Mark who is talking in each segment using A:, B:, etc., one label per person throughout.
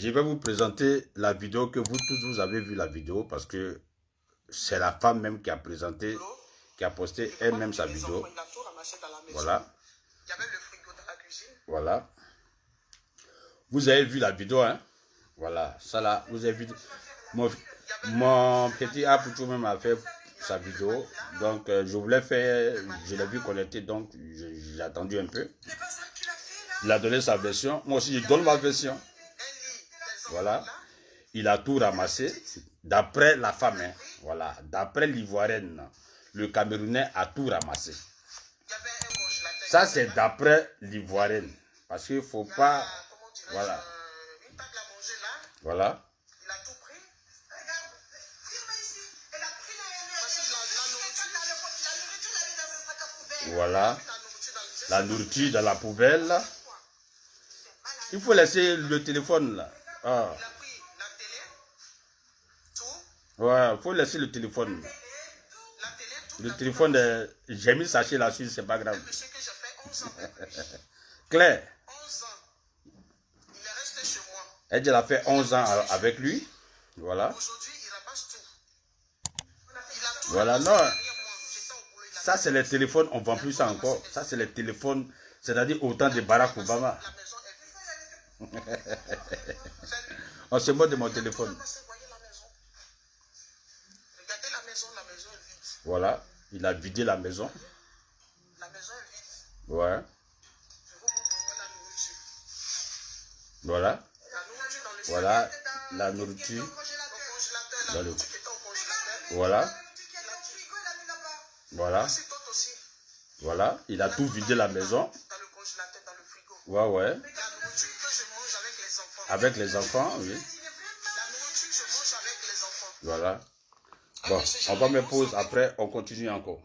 A: Je vais vous présenter la vidéo que vous tous vous avez vu la vidéo parce que c'est la femme même qui a présenté, qui a posté elle-même sa vidéo. Voilà. Voilà. Vous avez vu la vidéo, hein? Voilà, ça là, vous avez vu. Mon petit Apoutou même a fait sa vidéo. Donc, je voulais faire, je l'ai vu connecter, donc j'ai attendu un peu. Il a donné sa version. Moi aussi, je donne ma version. Voilà. Il a tout ramassé. D'après la femme, hein. Voilà. D'après l'Ivoirienne, le Camerounais a tout ramassé. Ça, c'est d'après l'Ivoirienne. Parce qu'il ne faut pas... Voilà. Voilà. Voilà. La nourriture dans la poubelle. Il faut laisser le téléphone là. Ah. Ouais, il faut laisser le téléphone. Le téléphone, j'ai mis sachet là-dessus, c'est pas grave. Claire. Elle a fait 11 ans avec lui. Voilà. Voilà, non. Ça, c'est les téléphones, on ne vend plus ça encore. Ça, c'est les téléphones, c'est-à-dire autant de Barack Obama. On se moque de mon téléphone. Voilà, il a vidé la maison. Ouais. Voilà. Voilà, la nourriture. Dans le... Voilà. Voilà. Voilà, il a tout vidé la maison. Ouais, ouais. Avec les enfants, oui. Voilà. Bon, on va me poser après, on continue encore.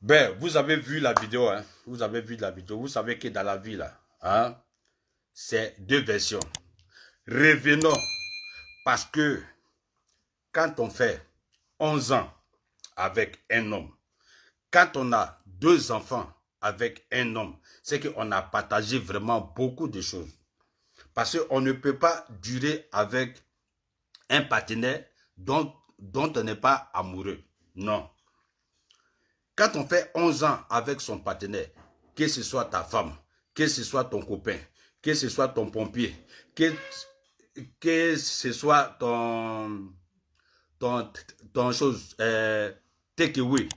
A: Ben, vous avez vu la vidéo, hein. Vous avez vu la vidéo. Vous savez que dans la vie, là, hein, c'est deux versions. Revenons. Parce que quand on fait 11 ans avec un homme, quand on a 2 enfants avec un homme, c'est qu'on a partagé vraiment beaucoup de choses. Parce qu'on ne peut pas durer avec un partenaire dont on n'est pas amoureux. Non. Quand on fait 11 ans avec son partenaire, que ce soit ta femme, que ce soit ton copain, que ce soit ton pompier, que ce soit ton chose, take away,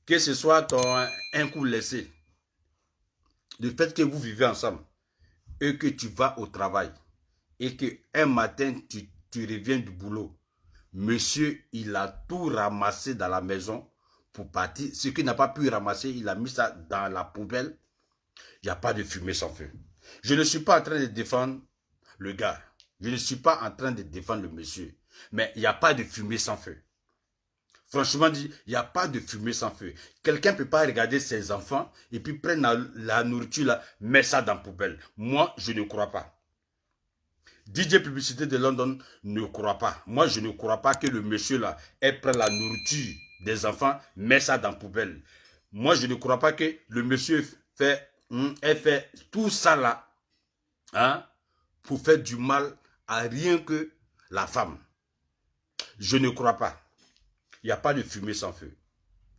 A: que ce soit un coup laissé, le fait que vous vivez ensemble et que tu vas au travail et que un matin tu reviens du boulot, monsieur, il a tout ramassé dans la maison pour partir. Ce qu'il n'a pas pu ramasser, il a mis ça dans la poubelle. Il n'y a pas de fumée sans feu. Je ne suis pas en train de défendre le gars. Je ne suis pas en train de défendre le monsieur. Mais il n'y a pas de fumée sans feu. Franchement dit, il n'y a pas de fumée sans feu. Quelqu'un ne peut pas regarder ses enfants et puis prendre la nourriture là, mettre ça dans la poubelle. Moi, je ne crois pas. DJ Publicité de London ne croit pas. Moi, je ne crois pas que le monsieur là, elle prend la nourriture des enfants, met ça dans la poubelle. Moi, je ne crois pas que le monsieur fait tout ça là, hein, pour faire du mal à rien que la femme. Je ne crois pas. Il n'y a pas de fumée sans feu.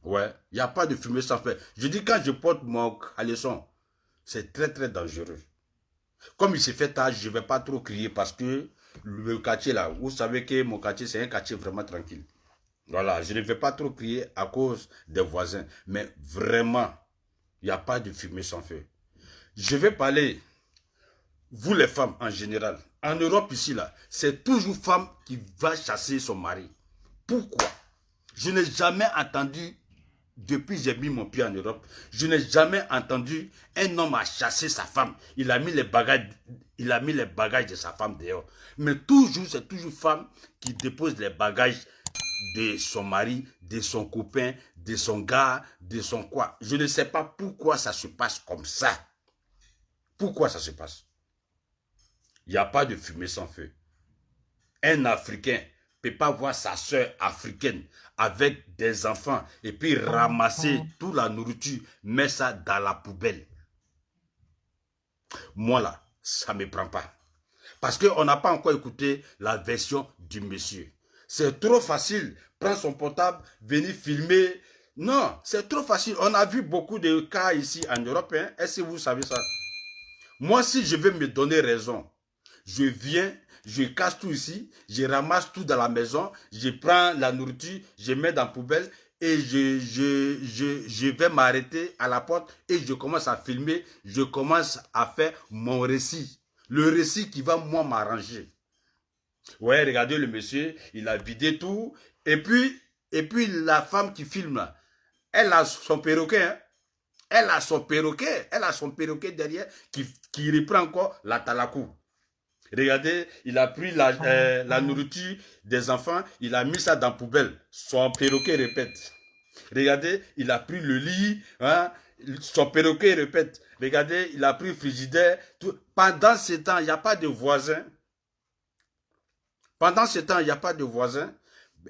A: Ouais, il n'y a pas de fumée sans feu. Je dis quand je porte mon caleçon, c'est très très dangereux. Comme il s'est fait tard, je ne vais pas trop crier parce que le quartier là, vous savez que mon quartier c'est un quartier vraiment tranquille. Voilà, je ne vais pas trop crier à cause des voisins. Mais vraiment, il n'y a pas de fumée sans feu. Je vais parler, vous les femmes en général. En Europe ici là, c'est toujours femme qui va chasser son mari. Pourquoi? Je n'ai jamais entendu, depuis que j'ai mis mon pied en Europe, je n'ai jamais entendu un homme a chassé sa femme. Il a mis les bagages de sa femme dehors. Mais toujours, c'est toujours femme qui dépose les bagages de son mari, de son copain, de son gars, de son quoi. Je ne sais pas pourquoi ça se passe comme ça. Pourquoi ça se passe? Il n'y a pas de fumée sans feu. Un Africain ne peut pas voir sa soeur africaine avec des enfants et puis ramasser toute la nourriture, mettre ça dans la poubelle. Moi là, ça ne me prend pas. Parce qu'on n'a pas encore écouté la version du monsieur. C'est trop facile. Prendre son portable, venir filmer. Non, c'est trop facile. On a vu beaucoup de cas ici en Europe. Hein. Est-ce que vous savez ça? Moi, si je veux me donner raison, je viens, je casse tout ici, je ramasse tout dans la maison, je prends la nourriture, je mets dans la poubelle et je vais m'arrêter à la porte et je commence à filmer, je commence à faire mon récit. Le récit qui va, moi, m'arranger. Ouais, regardez le monsieur, il a vidé tout. Et puis la femme qui filme, là, elle a son perroquet, hein. Elle a son perroquet derrière qui reprend encore la talakou. Regardez, il a pris la nourriture des enfants, il a mis ça dans la poubelle. Son perroquet répète. Regardez, il a pris le lit, hein, son perroquet répète. Regardez, il a pris le frigidaire. Tout. Pendant ce temps, il n'y a pas de voisins. Pendant ce temps, il n'y a pas de voisins.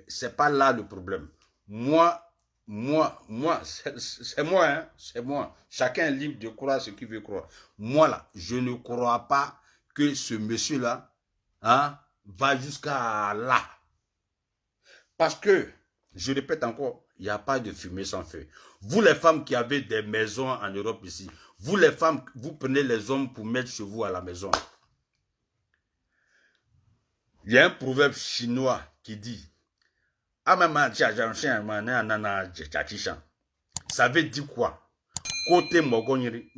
A: C'est pas là le problème. Moi, c'est moi, hein, c'est moi. Chacun est libre de croire ce qu'il veut croire. Moi, là, je ne crois pas que ce monsieur-là, hein, va jusqu'à là. Parce que, je répète encore, il n'y a pas de fumée sans feu. Vous, les femmes qui avez des maisons en Europe ici, vous, les femmes, vous prenez les hommes pour mettre chez vous à la maison. Il y a un proverbe chinois qui dit, ça veut dire quoi? Côté mogol.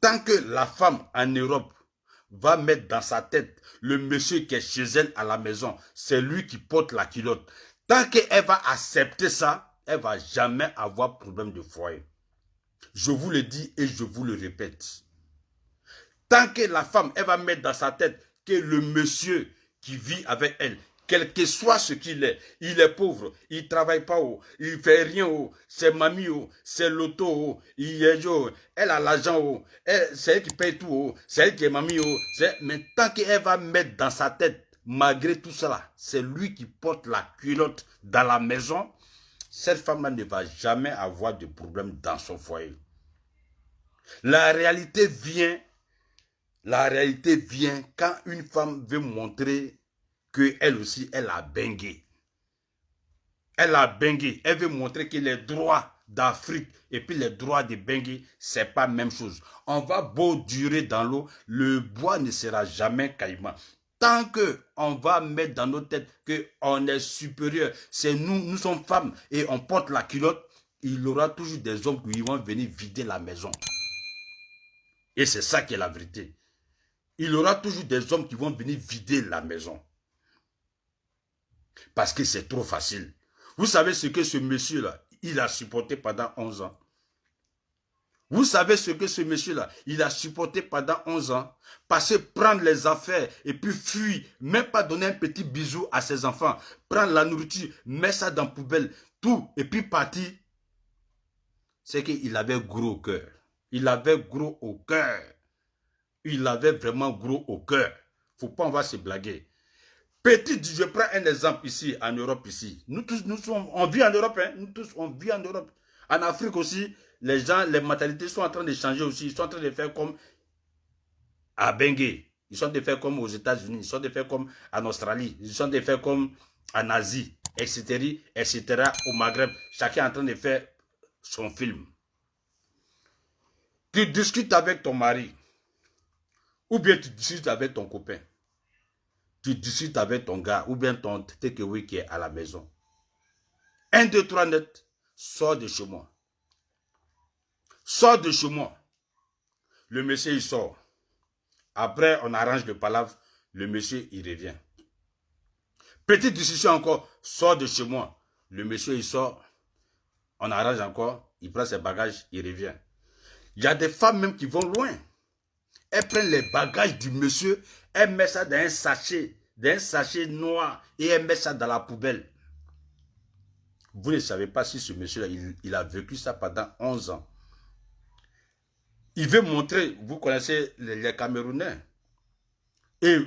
A: Tant que la femme en Europe va mettre dans sa tête le monsieur qui est chez elle à la maison, c'est lui qui porte la culotte. Tant qu'elle va accepter ça, elle ne va jamais avoir problème de foyer. Je vous le dis et je vous le répète. Tant que la femme, elle va mettre dans sa tête que le monsieur qui vit avec elle, quel que soit ce qu'il est, il est pauvre, il ne travaille pas, il ne fait rien, c'est mamie, c'est l'auto, il est elle a l'argent, c'est elle qui paye tout, c'est elle qui est mamie. Mais tant qu'elle va mettre dans sa tête, malgré tout cela, c'est lui qui porte la culotte dans la maison, cette femme-là ne va jamais avoir de problème dans son foyer. La réalité vient quand une femme veut montrer qu'elle aussi, elle a bengué. Elle a bengué. Elle veut montrer que les droits d'Afrique et puis les droits de bengué, c'est pas la même chose. On va beau durer dans l'eau, le bois ne sera jamais caïman. Tant qu'on va mettre dans nos têtes qu'on est supérieur, c'est nous sommes femmes et on porte la culotte, il y aura toujours des hommes qui vont venir vider la maison. Et c'est ça qui est la vérité. Il y aura toujours des hommes qui vont venir vider la maison. Parce que c'est trop facile. Vous savez ce que ce monsieur-là, il a supporté pendant 11 ans. Vous savez ce que ce monsieur-là, il a supporté pendant 11 ans. Passer, prendre les affaires et puis fuir. Même pas donner un petit bisou à ses enfants. Prendre la nourriture, mettre ça dans la poubelle, tout. Et puis partir. C'est qu'il avait gros au cœur. Il avait gros au cœur. Il avait vraiment gros au cœur. Faut pas, on va se blaguer. Petit, je prends un exemple ici, en Europe, ici. Nous tous, on vit en Europe, hein. Nous tous, on vit en Europe. En Afrique aussi, les gens, les mentalités sont en train de changer aussi. Ils sont en train de faire comme à Bengué. Ils sont en train de faire comme aux États-Unis. Ils sont en train de faire comme en Australie. Ils sont en train de faire comme en Asie, etc., etc., au Maghreb. Chacun est en train de faire son film. Tu discutes avec ton mari. Ou bien tu discutes avec ton copain. Tu discutes avec ton gars. Ou bien ton takeaway qui est à la maison. 1, 2, 3 net. Sors de chez moi. Sors de chez moi. Le monsieur, il sort. Après, on arrange le palabre. Le monsieur, il revient. Petite discussion encore. Sors de chez moi. Le monsieur, il sort. On arrange encore. Il prend ses bagages. Il revient. Il y a des femmes même qui vont loin. Elles prennent les bagages du monsieur. Elles mettent ça dans un sachet noir. Et elles mettent ça dans la poubelle. Vous ne savez pas si ce monsieur-là, il a vécu ça pendant 11 ans. Il veut montrer, vous connaissez les Camerounais. Et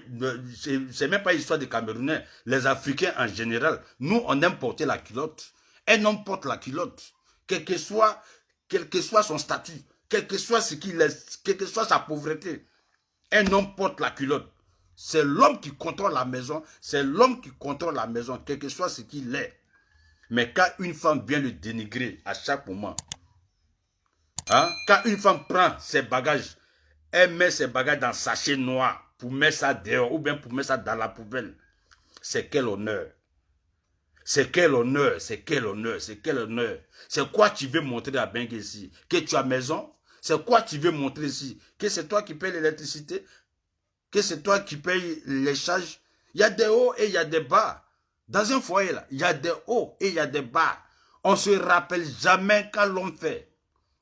A: c'est même pas l'histoire des Camerounais. Les Africains en général, nous, on aime porter la culotte. Un homme porte la culotte. Quel que soit son statut. quel que soit ce qu'il est, quelle que soit sa pauvreté, un homme porte la culotte. C'est l'homme qui contrôle la maison, c'est l'homme qui contrôle la maison, quel que soit ce qu'il est. Mais quand une femme vient le dénigrer à chaque moment, hein, quand une femme prend ses bagages, elle met ses bagages dans un sachet noir pour mettre ça dehors ou bien pour mettre ça dans la poubelle, c'est quel honneur. C'est quel honneur, c'est quel honneur, c'est quel honneur. C'est quoi tu veux montrer à Bengue ici? Que tu as maison? C'est quoi tu veux montrer ici? Que c'est toi qui payes l'électricité? Que c'est toi qui payes les charges? Il y a des hauts et il y a des bas. Dans un foyer, là, il y a des hauts et il y a des bas. On ne se rappelle jamais quand l'homme fait.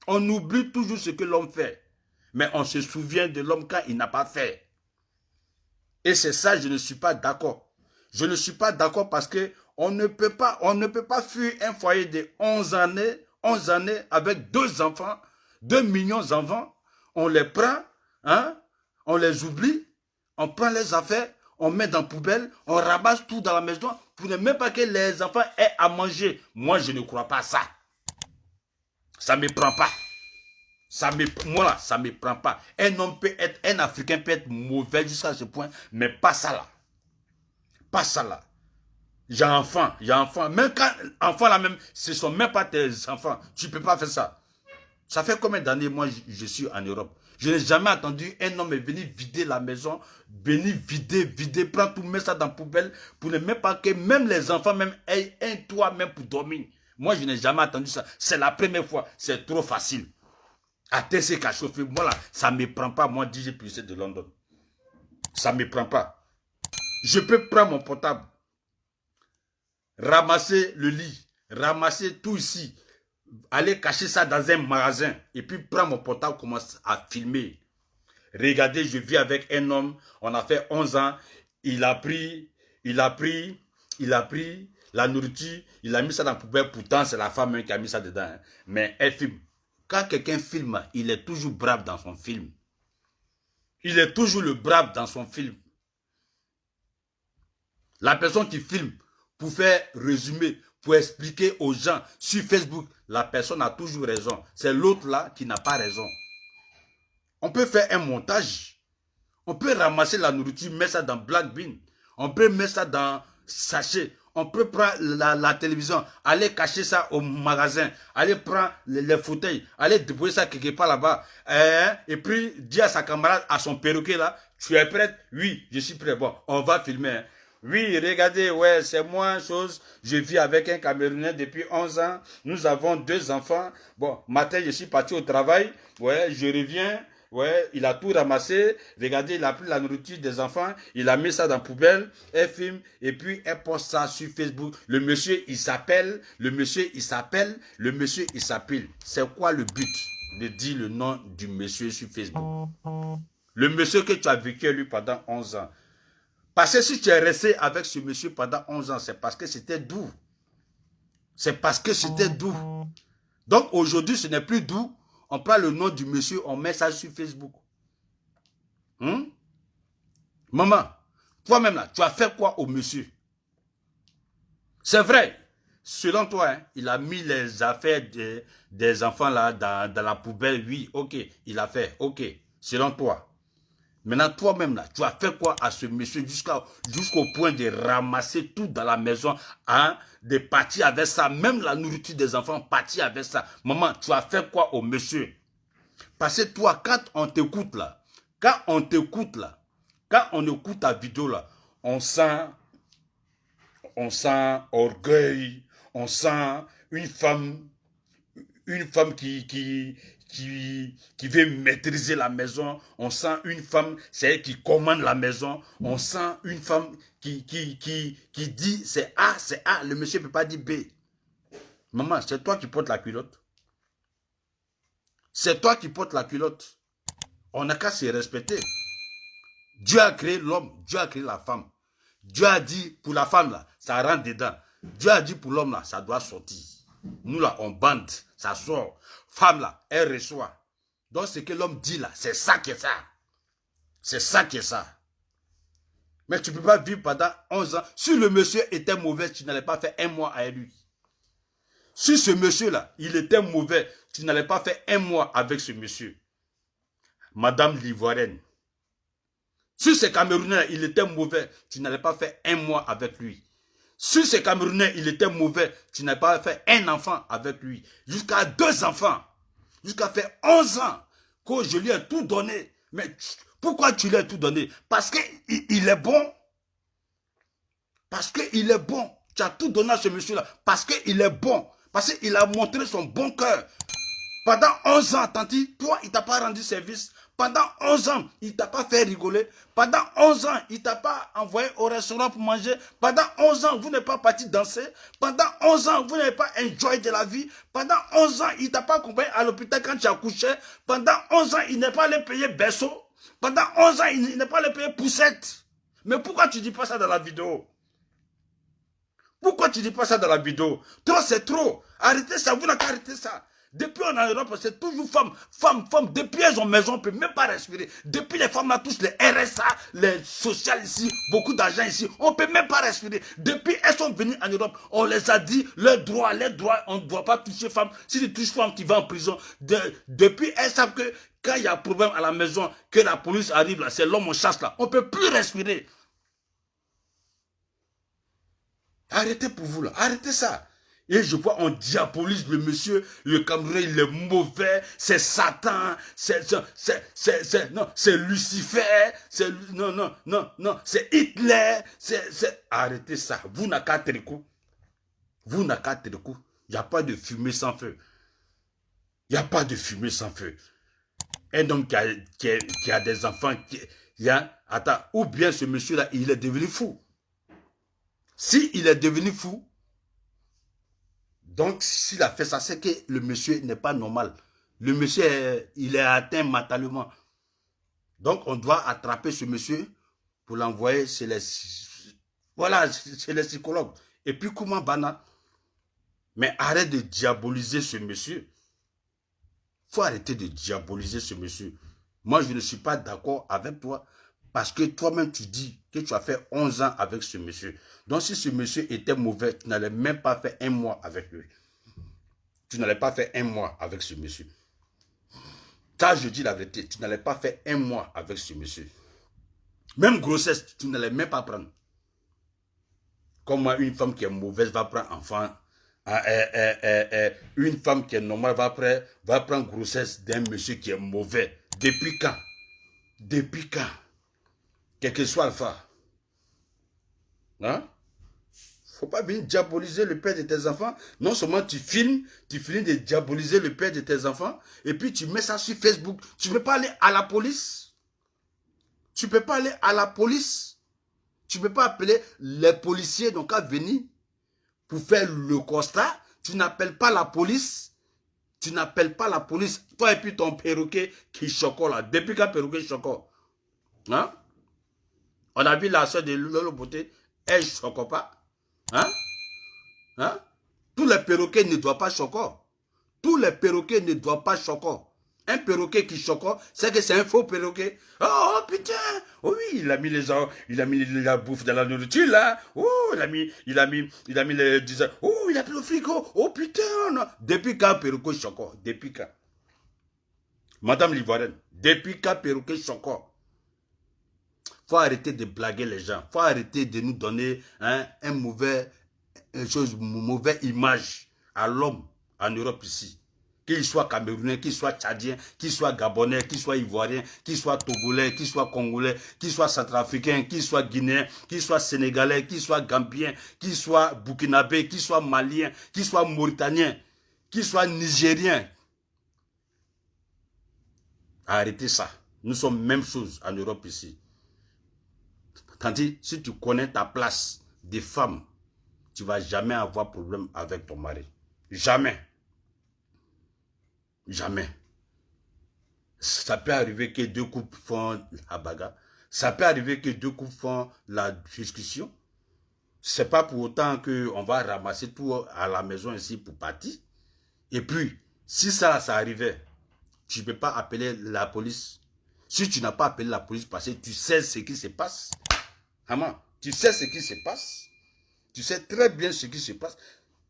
A: On oublie toujours ce que l'homme fait. Mais on se souvient de l'homme quand il n'a pas fait. Et c'est ça, je ne suis pas d'accord. Je ne suis pas d'accord parce que on ne peut pas fuir un foyer de 11 années avec 2 enfants, 2 millions d'enfants. On les prend, hein, on les oublie, on prend les affaires, on met dans la poubelle, on ramasse tout dans la maison pour ne même pas que les enfants aient à manger. Moi, je ne crois pas à ça. Ça ne me prend pas. Moi là, ça ne me prend pas. Un Africain peut être mauvais jusqu'à ce point, mais pas ça là. Pas ça là. J'ai enfant. Même quand enfants là même, ce ne sont même pas tes enfants. Tu ne peux pas faire ça. Ça fait combien d'années moi je suis en Europe? Je n'ai jamais entendu un homme venir vider la maison, venir vider, prendre tout, mettre ça dans la poubelle, pour ne même pas que même les enfants même aient un toit même pour dormir. Moi, je n'ai jamais entendu ça. C'est la première fois. C'est trop facile. À TC qu'à chauffer. Voilà, ça ne me prend pas. Moi, DJ Plus de London. Ça ne me prend pas. Je peux prendre mon portable, ramasser le lit, ramasser tout ici, aller cacher ça dans un magasin et puis prendre mon portable, commencer à filmer. Regardez, je vis avec un homme, on a fait 11 ans, il a pris la nourriture, il a mis ça dans la poubelle, pourtant c'est la femme qui a mis ça dedans. Hein. Mais elle filme. Quand quelqu'un filme, il est toujours brave dans son film. Il est toujours le brave dans son film. La personne qui filme, pour faire résumer, pour expliquer aux gens sur Facebook, la personne a toujours raison. C'est l'autre là qui n'a pas raison. On peut faire un montage. On peut ramasser la nourriture, mettre ça dans Black Bean. On peut mettre ça dans sachet. On peut prendre la télévision, aller cacher ça au magasin, aller prendre les fauteuils, aller déposer ça quelque part là-bas. Et puis dire à sa camarade, à son perroquet là, tu es prête? Oui, je suis prêt. Bon, on va filmer. Hein. Oui, regardez, ouais, c'est moi, chose. Je vis avec un Camerounais depuis 11 ans. Nous avons 2 enfants. Bon, matin, je suis parti au travail. Ouais, je reviens. Ouais, il a tout ramassé. Regardez, il a pris la nourriture des enfants. Il a mis ça dans la poubelle. Elle filme. Et puis, elle poste ça sur Facebook. Le monsieur, il s'appelle. Le monsieur, il s'appelle. Le monsieur, il s'appelle. C'est quoi le but de dire le nom du monsieur sur Facebook? Le monsieur que tu as vécu lui pendant 11 ans. Parce que si tu es resté avec ce monsieur pendant 11 ans, c'est parce que c'était doux. C'est parce que c'était doux. Donc aujourd'hui, ce n'est plus doux. On prend le nom du monsieur, on met ça sur Facebook. Maman, toi-même là, tu as fait quoi au monsieur? C'est vrai. Selon toi, hein, il a mis les affaires des enfants là dans la poubelle. Oui, ok, il a fait. Ok, selon toi. Maintenant, toi-même, là, tu as fait quoi à ce monsieur jusqu'au point de ramasser tout dans la maison, hein, de partir avec ça, même la nourriture des enfants, partir avec ça. Maman, tu as fait quoi au monsieur? Parce que toi, quand on t'écoute là, quand on écoute ta vidéo là, on sent orgueil, on sent une femme qui veut maîtriser la maison. On sent une femme, c'est elle qui commande la maison. On sent une femme qui dit c'est A, le monsieur ne peut pas dire B. Maman, c'est toi qui portes la culotte. C'est toi qui portes la culotte. On n'a qu'à se respecter. Dieu a créé l'homme, Dieu a créé la femme. Dieu a dit pour la femme là, ça rentre dedans. Dieu a dit pour l'homme là, ça doit sortir. Nous là, on bande, ça sort. Femme là, elle reçoit. Donc ce que l'homme dit là, c'est ça qui est ça. C'est ça qui est ça. Mais tu ne peux pas vivre pendant 11 ans. Si le monsieur était mauvais, tu n'allais pas faire 1 mois avec lui. Si ce monsieur-là, il était mauvais, tu n'allais pas faire un mois avec ce monsieur. Madame l'Ivoirienne. Si ce Camerounais, il était mauvais, tu n'allais pas faire un mois avec lui. Si ce Camerounais, il était mauvais, tu n'allais pas faire un enfant avec lui. Jusqu'à 2 enfants. Jusqu'à faire 11 ans que je lui ai tout donné. Mais pourquoi tu lui as tout donné? Parce qu'il est bon. Parce qu'il est bon. Tu as tout donné à ce monsieur-là. Parce qu'il est bon. Parce qu'il a montré son bon cœur. Pendant 11 ans, Tanti, toi, il ne t'a pas rendu service. Pendant 11 ans, il ne t'a pas fait rigoler. Pendant 11 ans, il ne t'a pas envoyé au restaurant pour manger. Pendant 11 ans, vous n'êtes pas parti danser. Pendant 11 ans, vous n'avez pas enjoy de la vie. Pendant 11 ans, il ne t'a pas accompagné à l'hôpital quand tu as couché. Pendant 11 ans, il n'est pas allé payer berceau. Pendant 11 ans, il n'est pas allé payer poussette. Mais pourquoi tu ne dis pas ça dans la vidéo? Pourquoi tu ne dis pas ça dans la vidéo? Toi, c'est trop. Arrêtez ça, vous n'avez qu'à arrêter ça. Depuis on est en Europe, c'est toujours femmes. Depuis elles ont maison, on ne peut même pas respirer. Depuis les femmes là touchent les RSA, les sociales ici, beaucoup d'argent ici, on ne peut même pas respirer. Depuis elles sont venues en Europe, on les a dit, leurs droits, on ne doit pas toucher femmes. Si tu touches femme, tu vas en prison. Depuis elles savent que quand il y a un problème à la maison, que la police arrive là, c'est l'homme en chasse là, on ne peut plus respirer. Arrêtez pour vous là, arrêtez ça. Et je vois, on diabolise le monsieur, le Camerounais, il est mauvais, c'est Satan, c'est Lucifer, c'est Hitler, Arrêtez ça, vous n'avez qu'à tricot. Vous n'avez qu'à tricot. Il n'y a pas de fumée sans feu. Il n'y a pas de fumée sans feu. Un homme qui a des enfants, attends, ou bien ce monsieur-là, il est devenu fou. Si il est devenu fou, donc s'il a fait ça, c'est que le monsieur n'est pas normal. Le monsieur, il est atteint mentalement. Donc on doit attraper ce monsieur pour l'envoyer chez les... Voilà, chez les psychologues. Et puis comment Bana? Mais arrête de diaboliser ce monsieur. Il faut arrêter de diaboliser ce monsieur. Moi, je ne suis pas d'accord avec toi. Parce que toi-même, tu dis que tu as fait 11 ans avec ce monsieur. Donc, si ce monsieur était mauvais, tu n'allais même pas faire un mois avec lui. Tu n'allais pas faire un mois avec ce monsieur. Ça, je dis la vérité. Tu n'allais pas faire un mois avec ce monsieur. Même grossesse, tu n'allais même pas prendre. Comme moi, une femme qui est mauvaise va prendre enfant. Une femme qui est normale va prendre grossesse d'un monsieur qui est mauvais. Depuis quand? Depuis quand? Quel que soit Alpha. Hein? Faut pas bien diaboliser le père de tes enfants. Non seulement tu finis de diaboliser le père de tes enfants, et puis tu mets ça sur Facebook. Tu ne peux pas aller à la police. Tu ne peux pas aller à la police. Tu ne peux pas appeler les policiers donc à venir pour faire le constat. Tu n'appelles pas la police. Tu n'appelles pas la police. Toi et puis ton perroquet qui chocolat là. Depuis qu'un perroquet chocolat. Hein? On a vu la soeur de Lolo Beauté. Elle ne chocolat pas. Hein? Hein? Tous les perroquets ne doivent pas chocolat. Tous les perroquets ne doivent pas chocolat. Un perroquet qui chocolat, c'est que c'est un faux perroquet. Oh putain! Oh oui, il a mis la bouffe dans la nourriture là. Oh, il a mis les disons. Oh, il a pris le frigo. Oh putain! Non. Depuis quand perroquet chocolat? Depuis quand? Madame l'Ivoirienne, depuis quand perroquet chocolat? Faut arrêter de blaguer les gens. Faut arrêter de nous donner une mauvaise image à l'homme en Europe ici. Qu'il soit camerounais, qu'il soit tchadien, qu'il soit gabonais, qu'il soit ivoirien, qu'il soit togolais, qu'il soit congolais, qu'il soit centrafricain, qu'il soit guinéen, qu'il soit sénégalais, qu'il soit gambien, qu'il soit burkinabé, qu'il soit malien, qu'il soit mauritanien, qu'il soit nigérien. Arrêtez ça. Nous sommes même chose en Europe ici. Tandis, si tu connais ta place de femme, tu ne vas jamais avoir problème avec ton mari. Jamais. Jamais. Ça peut arriver que 2 couples font la bagarre. Ça peut arriver que 2 couples font la discussion. C'est pas pour autant qu'on va ramasser tout à la maison ici pour partir. Et puis, si ça arrivait, tu ne peux pas appeler la police. Si tu n'as pas appelé la police parce que tu sais ce qui se passe. Maman, tu sais ce qui se passe. Tu sais très bien ce qui se passe.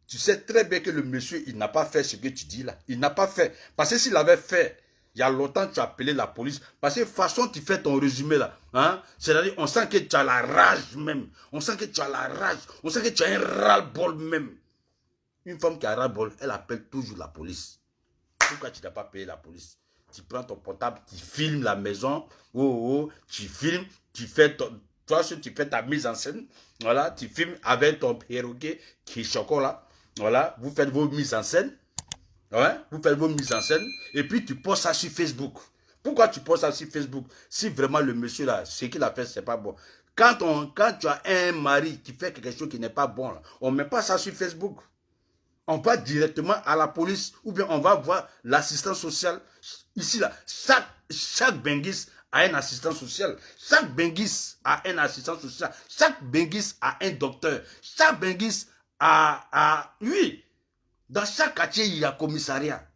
A: Tu sais très bien que le monsieur, il n'a pas fait ce que tu dis là. Il n'a pas fait. Parce que s'il avait fait, il y a longtemps, tu as appelé la police. Parce que de toute façon, tu fais ton résumé là. Hein? C'est-à-dire, on sent que tu as la rage même. On sent que tu as la rage. On sent que tu as un ras-le-bol même. Une femme qui a ras-le-bol, elle appelle toujours la police. Pourquoi tu n'as pas payé la police? Tu prends ton portable, tu filmes la maison. Tu filmes, tu fais ton... Toi, tu fais ta mise en scène. Voilà, tu filmes avec ton perroquet qui est chocolat. Voilà, vous faites vos mises en scène. Ouais, vous faites vos mises en scène. Et puis, tu postes ça sur Facebook. Pourquoi tu postes ça sur Facebook? Si vraiment le monsieur là, ce qu'il a fait, c'est pas bon. Quand tu as un mari qui fait quelque chose qui n'est pas bon, là, on ne met pas ça sur Facebook. On va directement à la police ou bien on va voir l'assistant social. Ici, là, chaque Benguis a un assistant social. Chaque Benguis a un assistant social. Chaque Benguis a un docteur. Chaque Benguis oui, dans chaque quartier, il y a commissariat.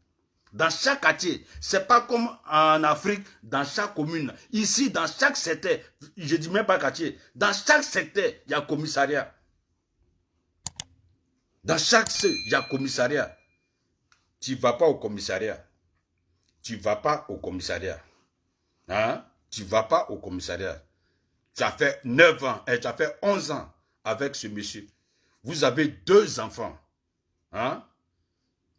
A: Dans chaque quartier, c'est pas comme en Afrique, dans chaque commune. Ici, dans chaque secteur, je dis même pas quartier, dans chaque secteur, il y a commissariat. Dans chaque secteur, il y a commissariat. Tu ne vas pas au commissariat. Tu ne vas pas au commissariat. Hein? Tu ne vas pas au commissariat. Tu as fait 9 ans, et tu as fait 11 ans avec ce monsieur. Vous avez 2 enfants. Hein?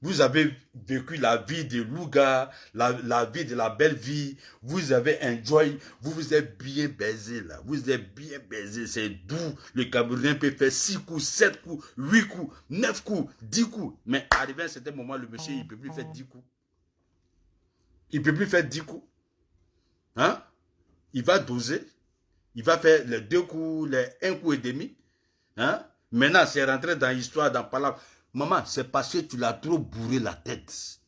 A: Vous avez vécu la vie de Louga, la vie de la belle vie. Vous avez enjoy, vous vous êtes bien baisé là. Vous êtes bien baisé, c'est doux. Le Camerounais peut faire 6 coups, 7 coups, 8 coups, 9 coups, 10 coups. Mais arrivé à un certain moment, le monsieur, il ne peut plus faire 10 coups. Il ne peut plus faire 10 coups. Hein? Il va doser. Il va faire les 2 coups, les 1 coup et demi. Hein? Maintenant, c'est rentré dans l'histoire, dans parole. Maman, c'est parce que tu l'as trop bourré la tête.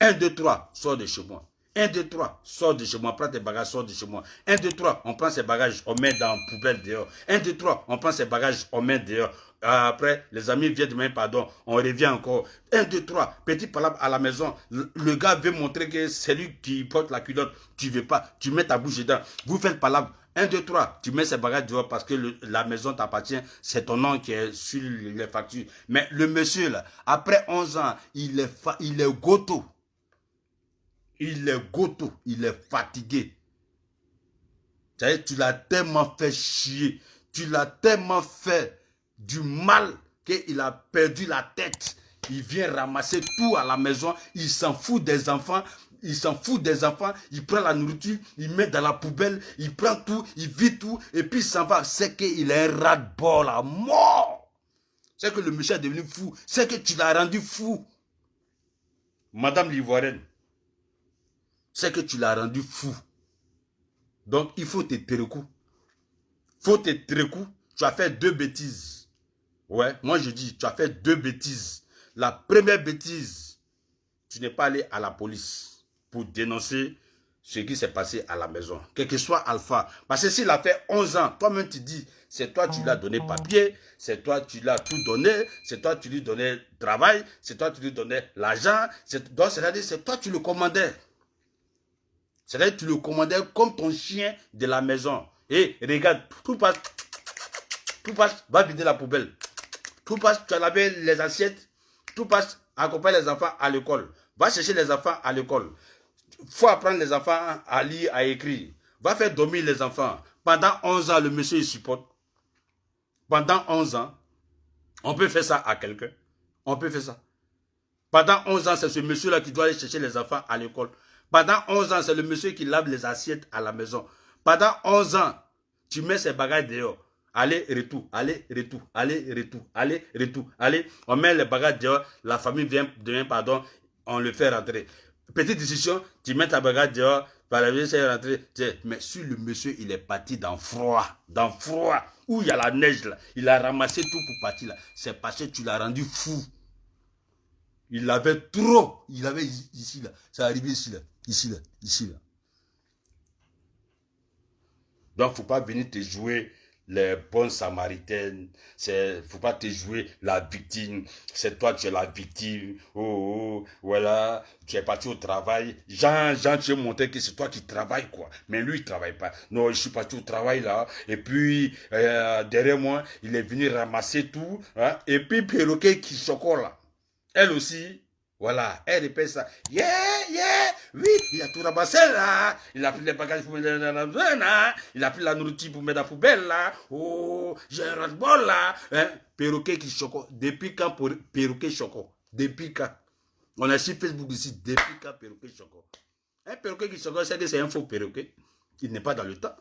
A: 1, 2, 3, sors de chez moi. 1, 2, 3, sors de chez moi. Prends tes bagages, sors de chez moi. 1, 2, 3, on prend ses bagages, on met dans la poubelle dehors. 1, 2, 3, on prend ses bagages, on met dehors. Après, les amis viennent demander pardon, on revient encore. 1, 2, 3, petit palabre à la maison. Le gars veut montrer que c'est lui qui porte la culotte. Tu ne veux pas, tu mets ta bouche dedans. Vous faites palabre. 1, 2, 3, tu mets ces bagages dehors parce que la maison t'appartient, c'est ton nom qui est sur les factures. Mais le monsieur, là, après 11 ans, il est goto. Il est goto, il est fatigué. Tu l'as tellement fait chier, tu l'as tellement fait du mal qu'il a perdu la tête. Il vient ramasser tout à la maison, il s'en fout des enfants. Il s'en fout des enfants, il prend la nourriture, il met dans la poubelle, il prend tout, il vide tout, et puis il s'en va. C'est qu'il est un ras-de-bol à mort. C'est que le monsieur est devenu fou. C'est que tu l'as rendu fou. Madame l'Ivoirienne. C'est que tu l'as rendu fou. Donc, il faut te terekou. Faut te terekou. Tu as fait 2 bêtises. Ouais, moi je dis, tu as fait 2 bêtises. La première bêtise, tu n'es pas allé à la police pour dénoncer ce qui s'est passé à la maison. Quel que soit Alpha. Parce que s'il a fait 11 ans, toi-même tu dis, c'est toi tu lui as donné papier, c'est toi tu lui as tout donné, c'est toi tu lui donnais travail, c'est toi tu lui donnais l'argent. Donc c'est-à-dire c'est toi tu le commandais. C'est-à-dire tu le commandais comme ton chien de la maison. Et regarde, tout passe, va vider la poubelle. Tout passe, tu as lavé les assiettes, tout passe, accompagne les enfants à l'école. Va chercher les enfants à l'école. Faut apprendre les enfants à lire, à écrire. Va faire dormir les enfants. Pendant 11 ans, le monsieur il supporte. Pendant 11 ans, on peut faire ça à quelqu'un. On peut faire ça. Pendant 11 ans, c'est ce monsieur-là qui doit aller chercher les enfants à l'école. Pendant 11 ans, c'est le monsieur qui lave les assiettes à la maison. Pendant 11 ans, tu mets ses bagages dehors. Allez, retour, allez, retour, allez, retour, allez, retour, allez. On met les bagages dehors, la famille vient, pardon, on le fait rentrer. Petite décision, tu mets ta bagage dehors, par la vie, c'est rentré. Mais si le monsieur, il est parti dans froid, où il y a la neige là, il a ramassé tout pour partir là. C'est parce que tu l'as rendu fou. Il avait trop, il avait ici là, c'est arrivé ici là, ici là, ici là. Donc, il ne faut pas venir te jouer les bonnes samaritaines, faut pas te jouer la victime, c'est toi qui es la victime, oh, voilà, tu es parti au travail, Jean, tu es montré que c'est toi qui travailles, quoi, mais lui, il travaille pas, non, je suis parti au travail, là, et puis, derrière moi, il est venu ramasser tout, hein, et puis, perroquet qui chocolat, là, elle aussi, voilà, elle répète ça. Yeah, yeah, oui, il a tout ramassé là. Il a pris les bagages pour mettre dans la maison là. Il a pris la nourriture pour mettre dans la poubelle là. Oh, j'ai un ras-le-bol là. Hein? Perroquet qui choco. Depuis quand perroquet choco? Depuis quand? On a sur Facebook ici. Depuis quand perroquet choco? Un perroquet qui choco, c'est que c'est un faux perroquet. Il n'est pas dans le temps.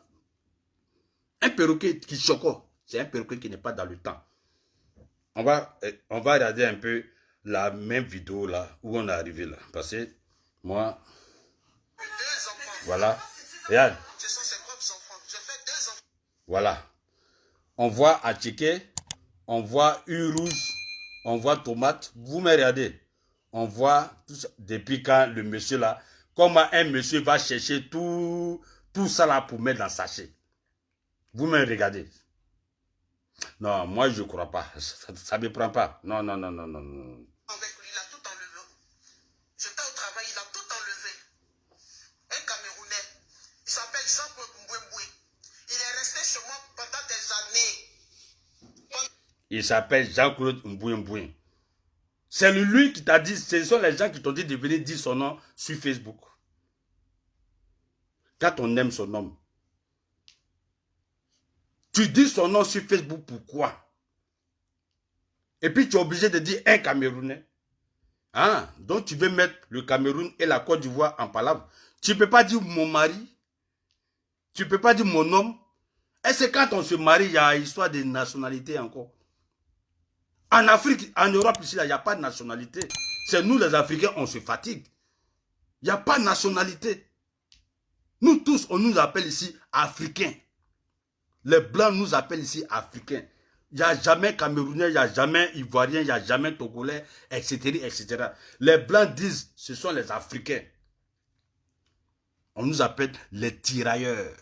A: Un perroquet qui choco, c'est un perroquet qui n'est pas dans le temps. On va regarder un peu la même vidéo là, où on est arrivé là. Parce que moi, voilà, regarde. Voilà. On voit Attiqué, on voit U rouge, on voit tomate. Vous me regardez. On voit tout ça. Depuis quand le monsieur là, comment un monsieur va chercher tout ça là pour mettre dans le sachet. Vous me regardez. Non, moi je ne crois pas. Ça ne me prend pas. Non, non, non, non, non, non.
B: Avec lui, il a tout enlevé. J'étais au travail, il a tout enlevé. Un Camerounais, il s'appelle Jean-Claude Mbouemboué. Il est resté chez moi pendant des années.
A: Il s'appelle Jean-Claude Mbouemboué. C'est lui qui t'a dit, ce sont les gens qui t'ont dit de venir dire son nom sur Facebook. Quand on aime son nom. Tu dis son nom sur Facebook, pourquoi? Et puis tu es obligé de dire un Camerounais. Ah, donc tu veux mettre le Cameroun et la Côte d'Ivoire en palabre. Tu ne peux pas dire mon mari. Tu ne peux pas dire mon homme. Est-ce que quand on se marie, il y a histoire de nationalité encore? En Afrique, en Europe, ici, il n'y a pas de nationalité. C'est nous les Africains, on se fatigue. Il n'y a pas de nationalité. Nous tous, on nous appelle ici Africains. Les Blancs nous appellent ici Africains. Il n'y a jamais Camerounais, il n'y a jamais Ivoirien, il n'y a jamais Togolais, etc., etc. Les Blancs disent, ce sont les Africains. On nous appelle les tirailleurs.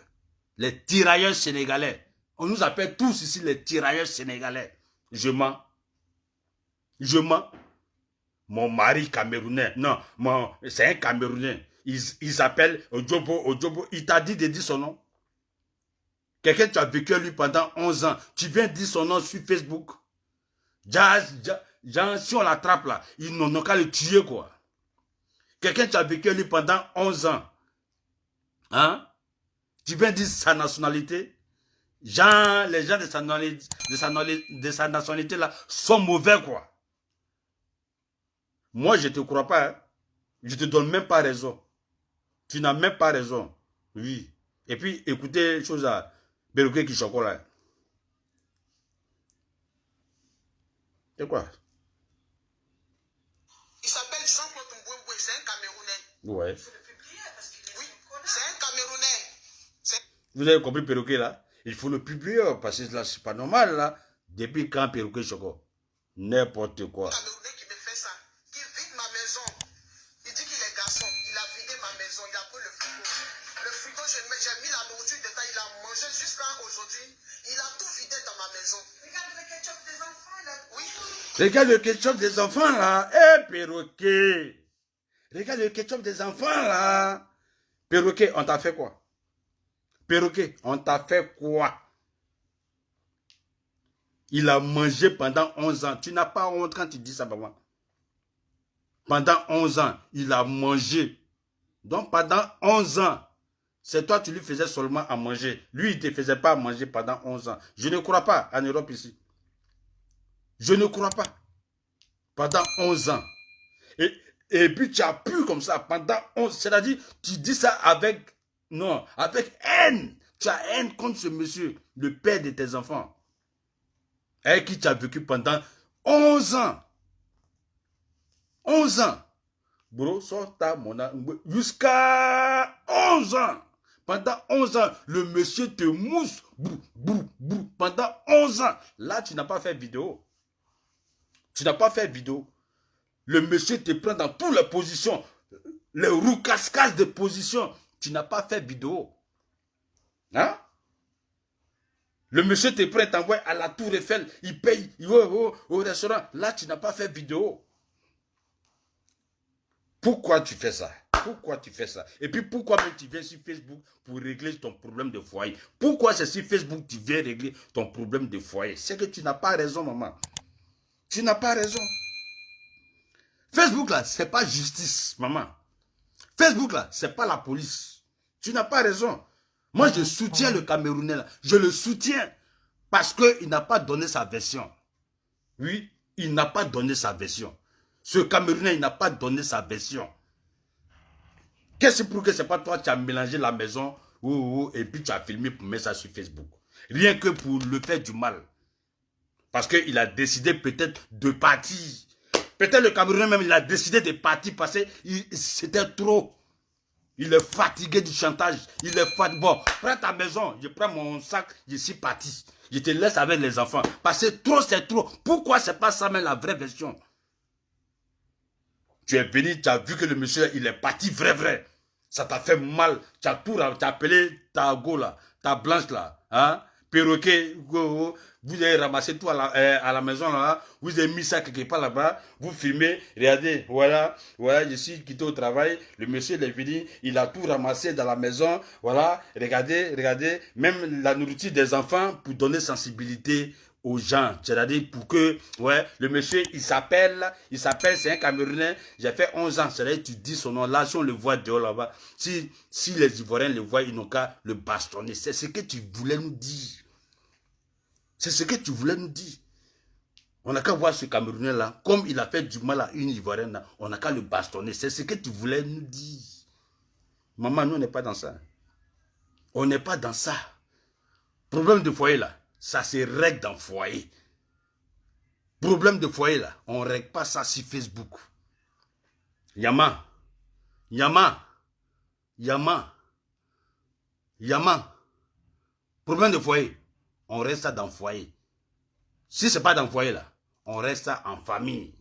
A: Les tirailleurs sénégalais. On nous appelle tous ici les tirailleurs sénégalais. Je mens. Je mens. Mon mari camerounais. Non, c'est un Camerounais. Il s'appelle Odjobo. Il t'a dit de dire son nom. Quelqu'un tu as vécu lui pendant 11 ans. Tu viens dire son nom sur Facebook. Si on l'attrape là, ils n'ont qu'à le tuer quoi. Quelqu'un tu as vécu lui pendant 11 ans. Hein? Tu viens dire sa nationalité. Les gens de sa nationalité là sont mauvais quoi. Moi je ne te crois pas. Hein? Je ne te donne même pas raison. Tu n'as même pas raison. Oui. Et puis écoutez chose à Perroquet qui chocolat. C'est quoi?
B: Il s'appelle Jean-Claude Mbouemboué, c'est un Camerounais.
A: Ouais.
B: Oui, c'est un Camerounais.
A: Vous avez compris Perroquet là? Il faut le publier parce que là c'est pas normal là. Depuis quand Perroquet chocolat? N'importe quoi.
B: C'est un Camerounais qui me fait ça. Qui vide ma maison. Il dit qu'il est garçon. Il a vidé ma maison. Il a pris le frigo. Le frigo, j'ai mis la nourriture dedans. Il a mangé jusqu'à aujourd'hui. Il a tout vidé dans ma maison. Regarde le ketchup des enfants là. Oui.
A: Regarde le ketchup des enfants là. Eh Perroquet. Regarde le ketchup des enfants là. Perroquet, on t'a fait quoi? Perroquet, on t'a fait quoi? Il a mangé pendant 11 ans. Tu n'as pas honte quand tu dis ça, maman. Pendant 11 ans, il a mangé. Donc pendant 11 ans, c'est toi tu lui faisais seulement à manger. Lui, il ne te faisait pas à manger pendant 11 ans. Je ne crois pas en Europe ici. Je ne crois pas. Pendant 11 ans. Et puis tu as pu comme ça pendant 11 ans. C'est-à-dire, tu dis ça avec, non, avec haine. Tu as haine contre ce monsieur, le père de tes enfants. Avec qui tu as vécu pendant 11 ans. 11 ans. Bro, sorta mon jusqu'à 11 ans. Pendant 11 ans, le monsieur te mousse. Pendant 11 ans. Là, tu n'as pas fait vidéo. Tu n'as pas fait vidéo. Le monsieur te prend dans toutes les positions. Les roucascages de positions. Tu n'as pas fait vidéo. Hein? Le monsieur te prête, t'envoie à la Tour Eiffel, il paye, il va au restaurant. Là, tu n'as pas fait vidéo. Pourquoi tu fais ça? Pourquoi tu fais ça? Et puis pourquoi même tu viens sur Facebook pour régler ton problème de foyer? Pourquoi c'est sur Facebook que tu viens régler ton problème de foyer? C'est que tu n'as pas raison, maman. Tu n'as pas raison. Facebook là, c'est pas justice, maman. Facebook là, c'est pas la police. Tu n'as pas raison. Moi, je soutiens le Camerounais là. Je le soutiens parce qu'il n'a pas donné sa version. Oui, il n'a pas donné sa version. Ce Camerounais, il n'a pas donné sa version. Qu'est-ce pour que c'est pas toi qui as mélangé la maison et puis tu as filmé pour mettre ça sur Facebook? Rien que pour le faire du mal. Parce qu'il a décidé peut-être de partir. Peut-être le Camerounais même, il a décidé de partir parce que c'était trop. Il est fatigué du chantage. Il est fatigué. Bon, prends ta maison, je prends mon sac, je suis parti. Je te laisse avec les enfants. Parce que trop, c'est trop. Pourquoi c'est pas ça même la vraie version? Tu es venu, tu as vu que le monsieur, il est parti vrai. Ça t'a fait mal. Tu as tout, tu as appelé ta go là, ta blanche là, hein? Perroquet, go, vous avez ramassé tout à la maison là, vous avez mis ça quelque part là-bas, vous filmez, regardez, voilà, je suis quitté au travail, le monsieur il est venu, il a tout ramassé dans la maison, voilà, regardez, même la nourriture des enfants pour donner sensibilité aux gens, c'est-à-dire pour que, le monsieur, il s'appelle, c'est un Camerounais, j'ai fait 11 ans, c'est-à-dire tu dis son nom, là, si on le voit dehors là-bas, si les Ivoiriens le voient, ils n'ont qu'à le bastonner, c'est ce que tu voulais nous dire. C'est ce que tu voulais nous dire. On n'a qu'à voir ce Camerounais là, comme il a fait du mal à une Ivoirienne là, on n'a qu'à le bastonner, c'est ce que tu voulais nous dire. Maman, nous on n'est pas dans ça. On n'est pas dans ça. Problème de foyer là. Ça se règle dans le foyer. Problème de foyer là, on ne règle pas ça sur Facebook. Yama. Problème de foyer, on reste ça dans le foyer. Si ce n'est pas dans le foyer là, on reste ça en famille.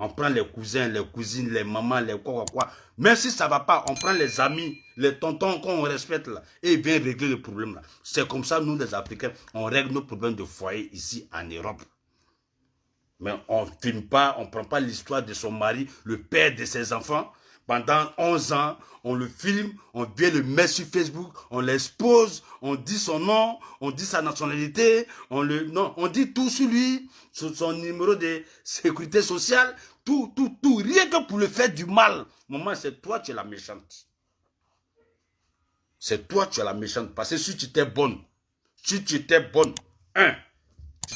A: On prend les cousins, les cousines, les mamans, les quoi. Même si ça ne va pas, on prend les amis, les tontons qu'on respecte là, et ils viennent régler le problème là. C'est comme ça, nous les Africains, on règle nos problèmes de foyer ici en Europe. Mais on ne filme pas, on ne prend pas l'histoire de son mari, le père de ses enfants. Pendant 11 ans, on le filme, on vient le mettre sur Facebook, on l'expose, on dit son nom, on dit sa nationalité, on dit tout sur lui, sur son numéro de sécurité sociale, tout, rien que pour le faire du mal. Maman, c'est toi qui es la méchante. C'est toi qui es la méchante. Parce que si tu étais bonne, tu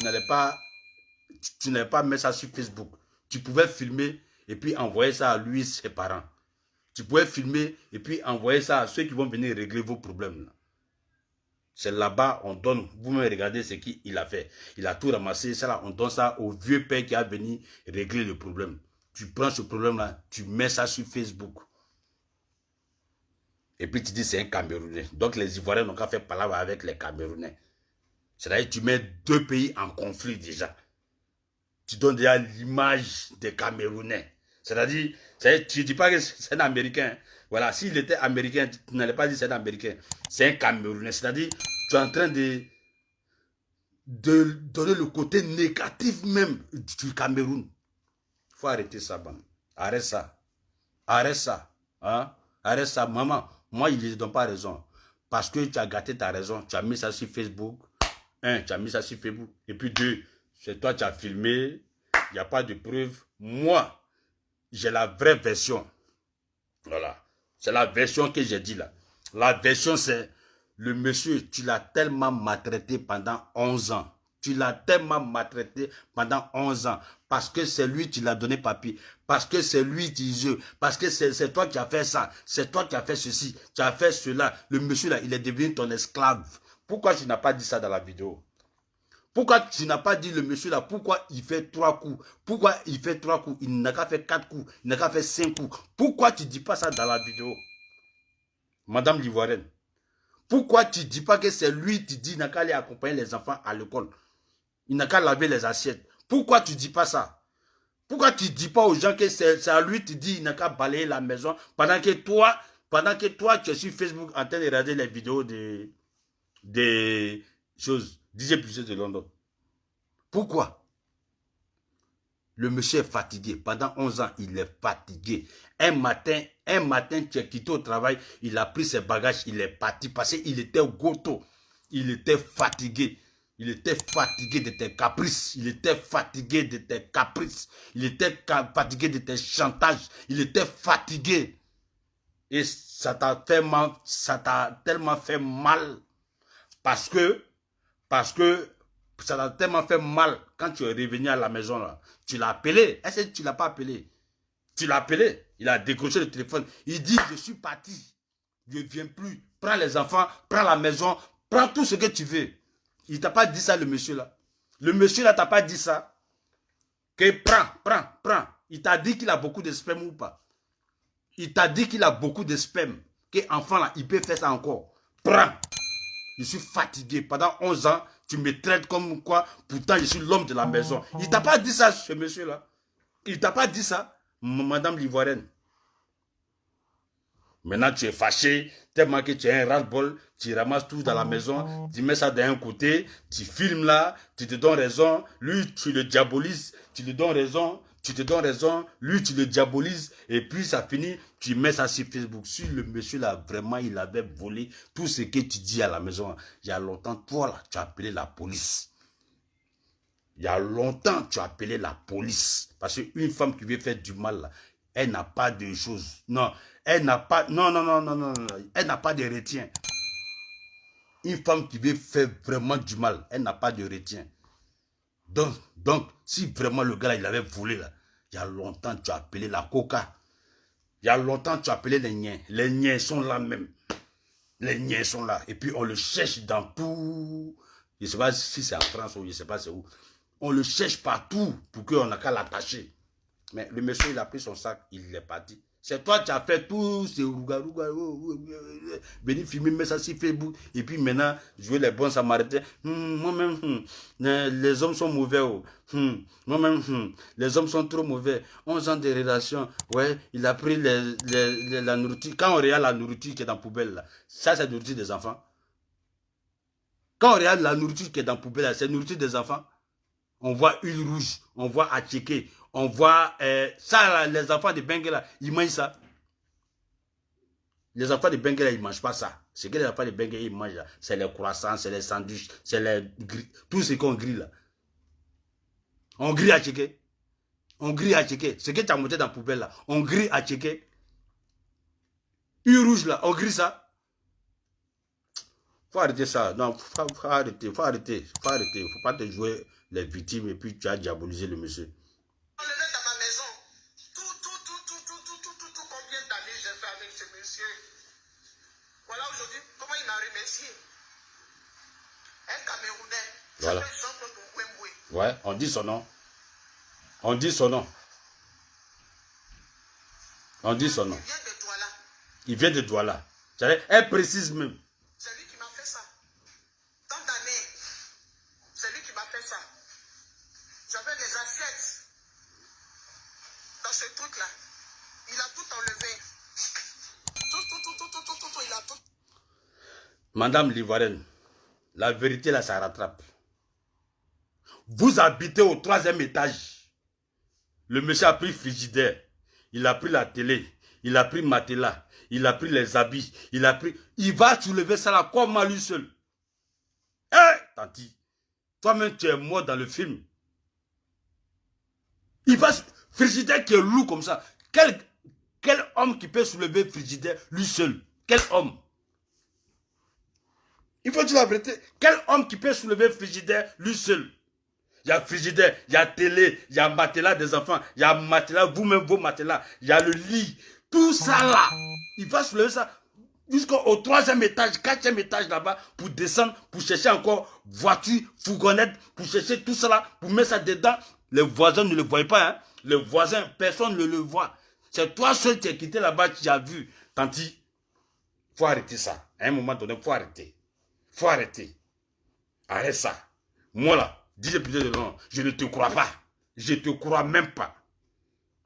A: n'allais pas mettre ça sur Facebook. Tu pouvais filmer et puis envoyer ça à lui et ses parents. Tu pouvais filmer et puis envoyer ça à ceux qui vont venir régler vos problèmes. C'est là-bas, on donne. Vous-même regardez ce qu'il a fait. Il a tout ramassé. Ça là, on donne ça au vieux père qui a venu régler le problème. Tu prends ce problème-là, tu mets ça sur Facebook. Et puis tu dis c'est un Camerounais. Donc les Ivoiriens n'ont qu'à faire palabre avec les Camerounais. C'est-à-dire que tu mets deux pays en conflit déjà. Tu donnes déjà l'image des Camerounais. C'est-à-dire, tu ne dis pas que c'est un Américain. Voilà, s'il était Américain, tu n'allais pas dire c'est un Américain. C'est un Camerounais. C'est-à-dire, tu es en train de donner le côté négatif même du Cameroun. Il faut arrêter ça, bon. Arrête ça. Arrête ça. Hein? Arrête ça, maman. Moi, ils ne donnent pas raison. Parce que tu as gâté ta raison. Tu as mis ça sur Facebook. Tu as mis ça sur Facebook. Et puis deux, c'est toi qui as filmé. Il n'y a pas de preuve. Moi, j'ai la vraie version. Voilà. C'est la version que j'ai dit là. La version, c'est le monsieur, tu l'as tellement maltraité pendant 11 ans. Tu l'as tellement maltraité pendant 11 ans. Parce que c'est lui qui l'a donné papier. Parce que c'est lui qui dit. Parce que c'est toi qui as fait ça. C'est toi qui as fait ceci. Tu as fait cela. Le monsieur là, il est devenu ton esclave. Pourquoi tu n'as pas dit ça dans la vidéo? Pourquoi tu n'as pas dit le monsieur là, pourquoi il fait 3 coups? Pourquoi il fait 3 coups? Il n'a qu'à faire 4 coups, il n'a qu'à faire 5 coups. Pourquoi tu ne dis pas ça dans la vidéo? Madame l'Ivoirienne, pourquoi tu ne dis pas que c'est lui qui dit qu'il n'a qu'à aller accompagner les enfants à l'école? Il n'a qu'à laver les assiettes. Pourquoi tu ne dis pas ça? Pourquoi tu ne dis pas aux gens que c'est à lui qui dit qu'il n'a qu'à balayer la maison pendant que toi, tu es sur Facebook en train de regarder les vidéos chose, DJ Plus de London. Pourquoi? Le monsieur est fatigué. Pendant 11 ans, il est fatigué. Un matin, tu es quitté au travail, il a pris ses bagages, il est parti parce qu'il était goto. Il était fatigué. Il était fatigué de tes caprices. Il était fatigué de tes caprices. Il était fatigué de tes chantages. Il était fatigué. Et ça t'a fait mal, ça t'a tellement fait mal. Parce que ça t'a tellement fait mal quand tu es revenu à la maison là. Tu l'as appelé. Est-ce que tu ne l'as pas appelé? Tu l'as appelé. Il a décroché le téléphone. Il dit, je suis parti. Je ne viens plus. Prends les enfants, prends la maison, prends tout ce que tu veux. Il ne t'a pas dit ça, le monsieur là. Le monsieur là t'a pas dit ça. Que prends. Il t'a dit qu'il a beaucoup de sperme ou pas? Il t'a dit qu'il a beaucoup de sperme. Que enfant là, il peut faire ça encore. Prends. Je suis fatigué. Pendant 11 ans, tu me traites comme quoi. Pourtant, je suis l'homme de la maison. Il t'a pas dit ça, ce monsieur-là. Il t'a pas dit ça, madame l'Ivoirienne. Maintenant, tu es fâché, tellement que tu es un ras-le-bol, tu ramasses tout dans la maison, tu mets ça d'un côté, tu filmes là, tu te donnes raison, lui, tu le diabolises, tu lui donnes raison, tu te donnes raison, lui, tu le diabolises, et puis ça finit, tu mets ça sur Facebook. Si le monsieur là, vraiment, il avait volé tout ce que tu dis à la maison, il y a longtemps, toi là, tu as appelé la police. Il y a longtemps, tu as appelé la police. Parce qu'une femme qui veut faire du mal, là, elle n'a pas de choses. Non, elle n'a pas... Non. Elle n'a pas de retien. Une femme qui veut faire vraiment du mal, elle n'a pas de retien. Donc, si vraiment le gars, là, il avait volé, là, il y a longtemps, tu as appelé la coca. Il y a longtemps, tu as appelé les niens. Les niens sont là même. Les niens sont là. Et puis, on le cherche dans tout... Je ne sais pas si c'est en France ou je ne sais pas c'est où. On le cherche partout pour qu'on n'a qu'à l'attacher. Mais le monsieur, il a pris son sac, il est parti. C'est toi qui as fait tout ce rouga, venir filmer, mettre ça sur Facebook. Et puis maintenant, jouer les bons samaritains. Moi-même, les hommes sont mauvais. Moi-même, les hommes sont trop mauvais. 11 ans de relation. Ouais, il a pris la nourriture. Quand on regarde la nourriture qui est dans la poubelle, là, ça, c'est la nourriture des enfants. Quand on regarde la nourriture qui est dans la poubelle, c'est la nourriture des enfants. On voit huile rouge, on voit attiqué, on voit ça, là, les enfants de Benguela, ils mangent ça. Les enfants de Benguela, ils ne mangent pas ça. Ce que les enfants de Benguela, ils mangent, c'est les croissants, c'est les sandwichs, c'est les tout ce qu'on grille là. On grille attiqué. On grille attiqué. Ce que tu as monté dans la poubelle là, on grille attiqué. Huile rouge là, on grille ça. Faut arrêter ça. Non, faut arrêter. Faut pas te jouer les victimes et puis tu as diabolisé le monsieur.
B: On le met dans ma maison. Tout combien d'années j'ai fait avec ce monsieur. Voilà aujourd'hui, comment il m'a remercié. Un Camerounais.
A: Voilà. Ouais, on dit son nom. On dit son nom. On dit son nom.
B: Il vient de Douala.
A: Il vient de Douala. Elle précise même.
B: C'est lui qui m'a fait ça. Tant d'années. C'est lui qui m'a fait ça. J'avais des assiettes dans ce truc-là. Il a tout enlevé. Tout, il a tout.
A: Madame l'Ivoirienne, la vérité là, ça rattrape. Vous habitez au 3e étage. Le monsieur a pris frigidaire. Il a pris la télé. Il a pris matelas. Il a pris les habits. Il va soulever ça là comme à lui seul. Tanti, toi-même tu es mort dans le film. Il va... Frigidaire qui est lourd comme ça. Quel homme qui peut soulever frigidaire lui seul? Quel homme? Il faut dire la vérité. Quel homme qui peut soulever frigidaire lui seul? Il y a frigidaire, il y a télé, il y a matelas des enfants, il y a matelas, vous-même vos matelas, il y a le lit. Tout ça là, il va soulever ça jusqu'au 3e étage, 4e étage là-bas pour descendre, pour chercher encore voiture, fourgonnette, pour chercher tout ça là, pour mettre ça dedans. Les voisins ne le voient pas, hein. Les voisins, personne ne le voit. C'est toi seul qui es quitté là-bas, tu as vu. Tanti, faut arrêter ça. À un moment donné, faut arrêter. Faut arrêter. Arrête ça. Moi là, dis plus de non, je ne te crois pas. Je ne te crois même pas.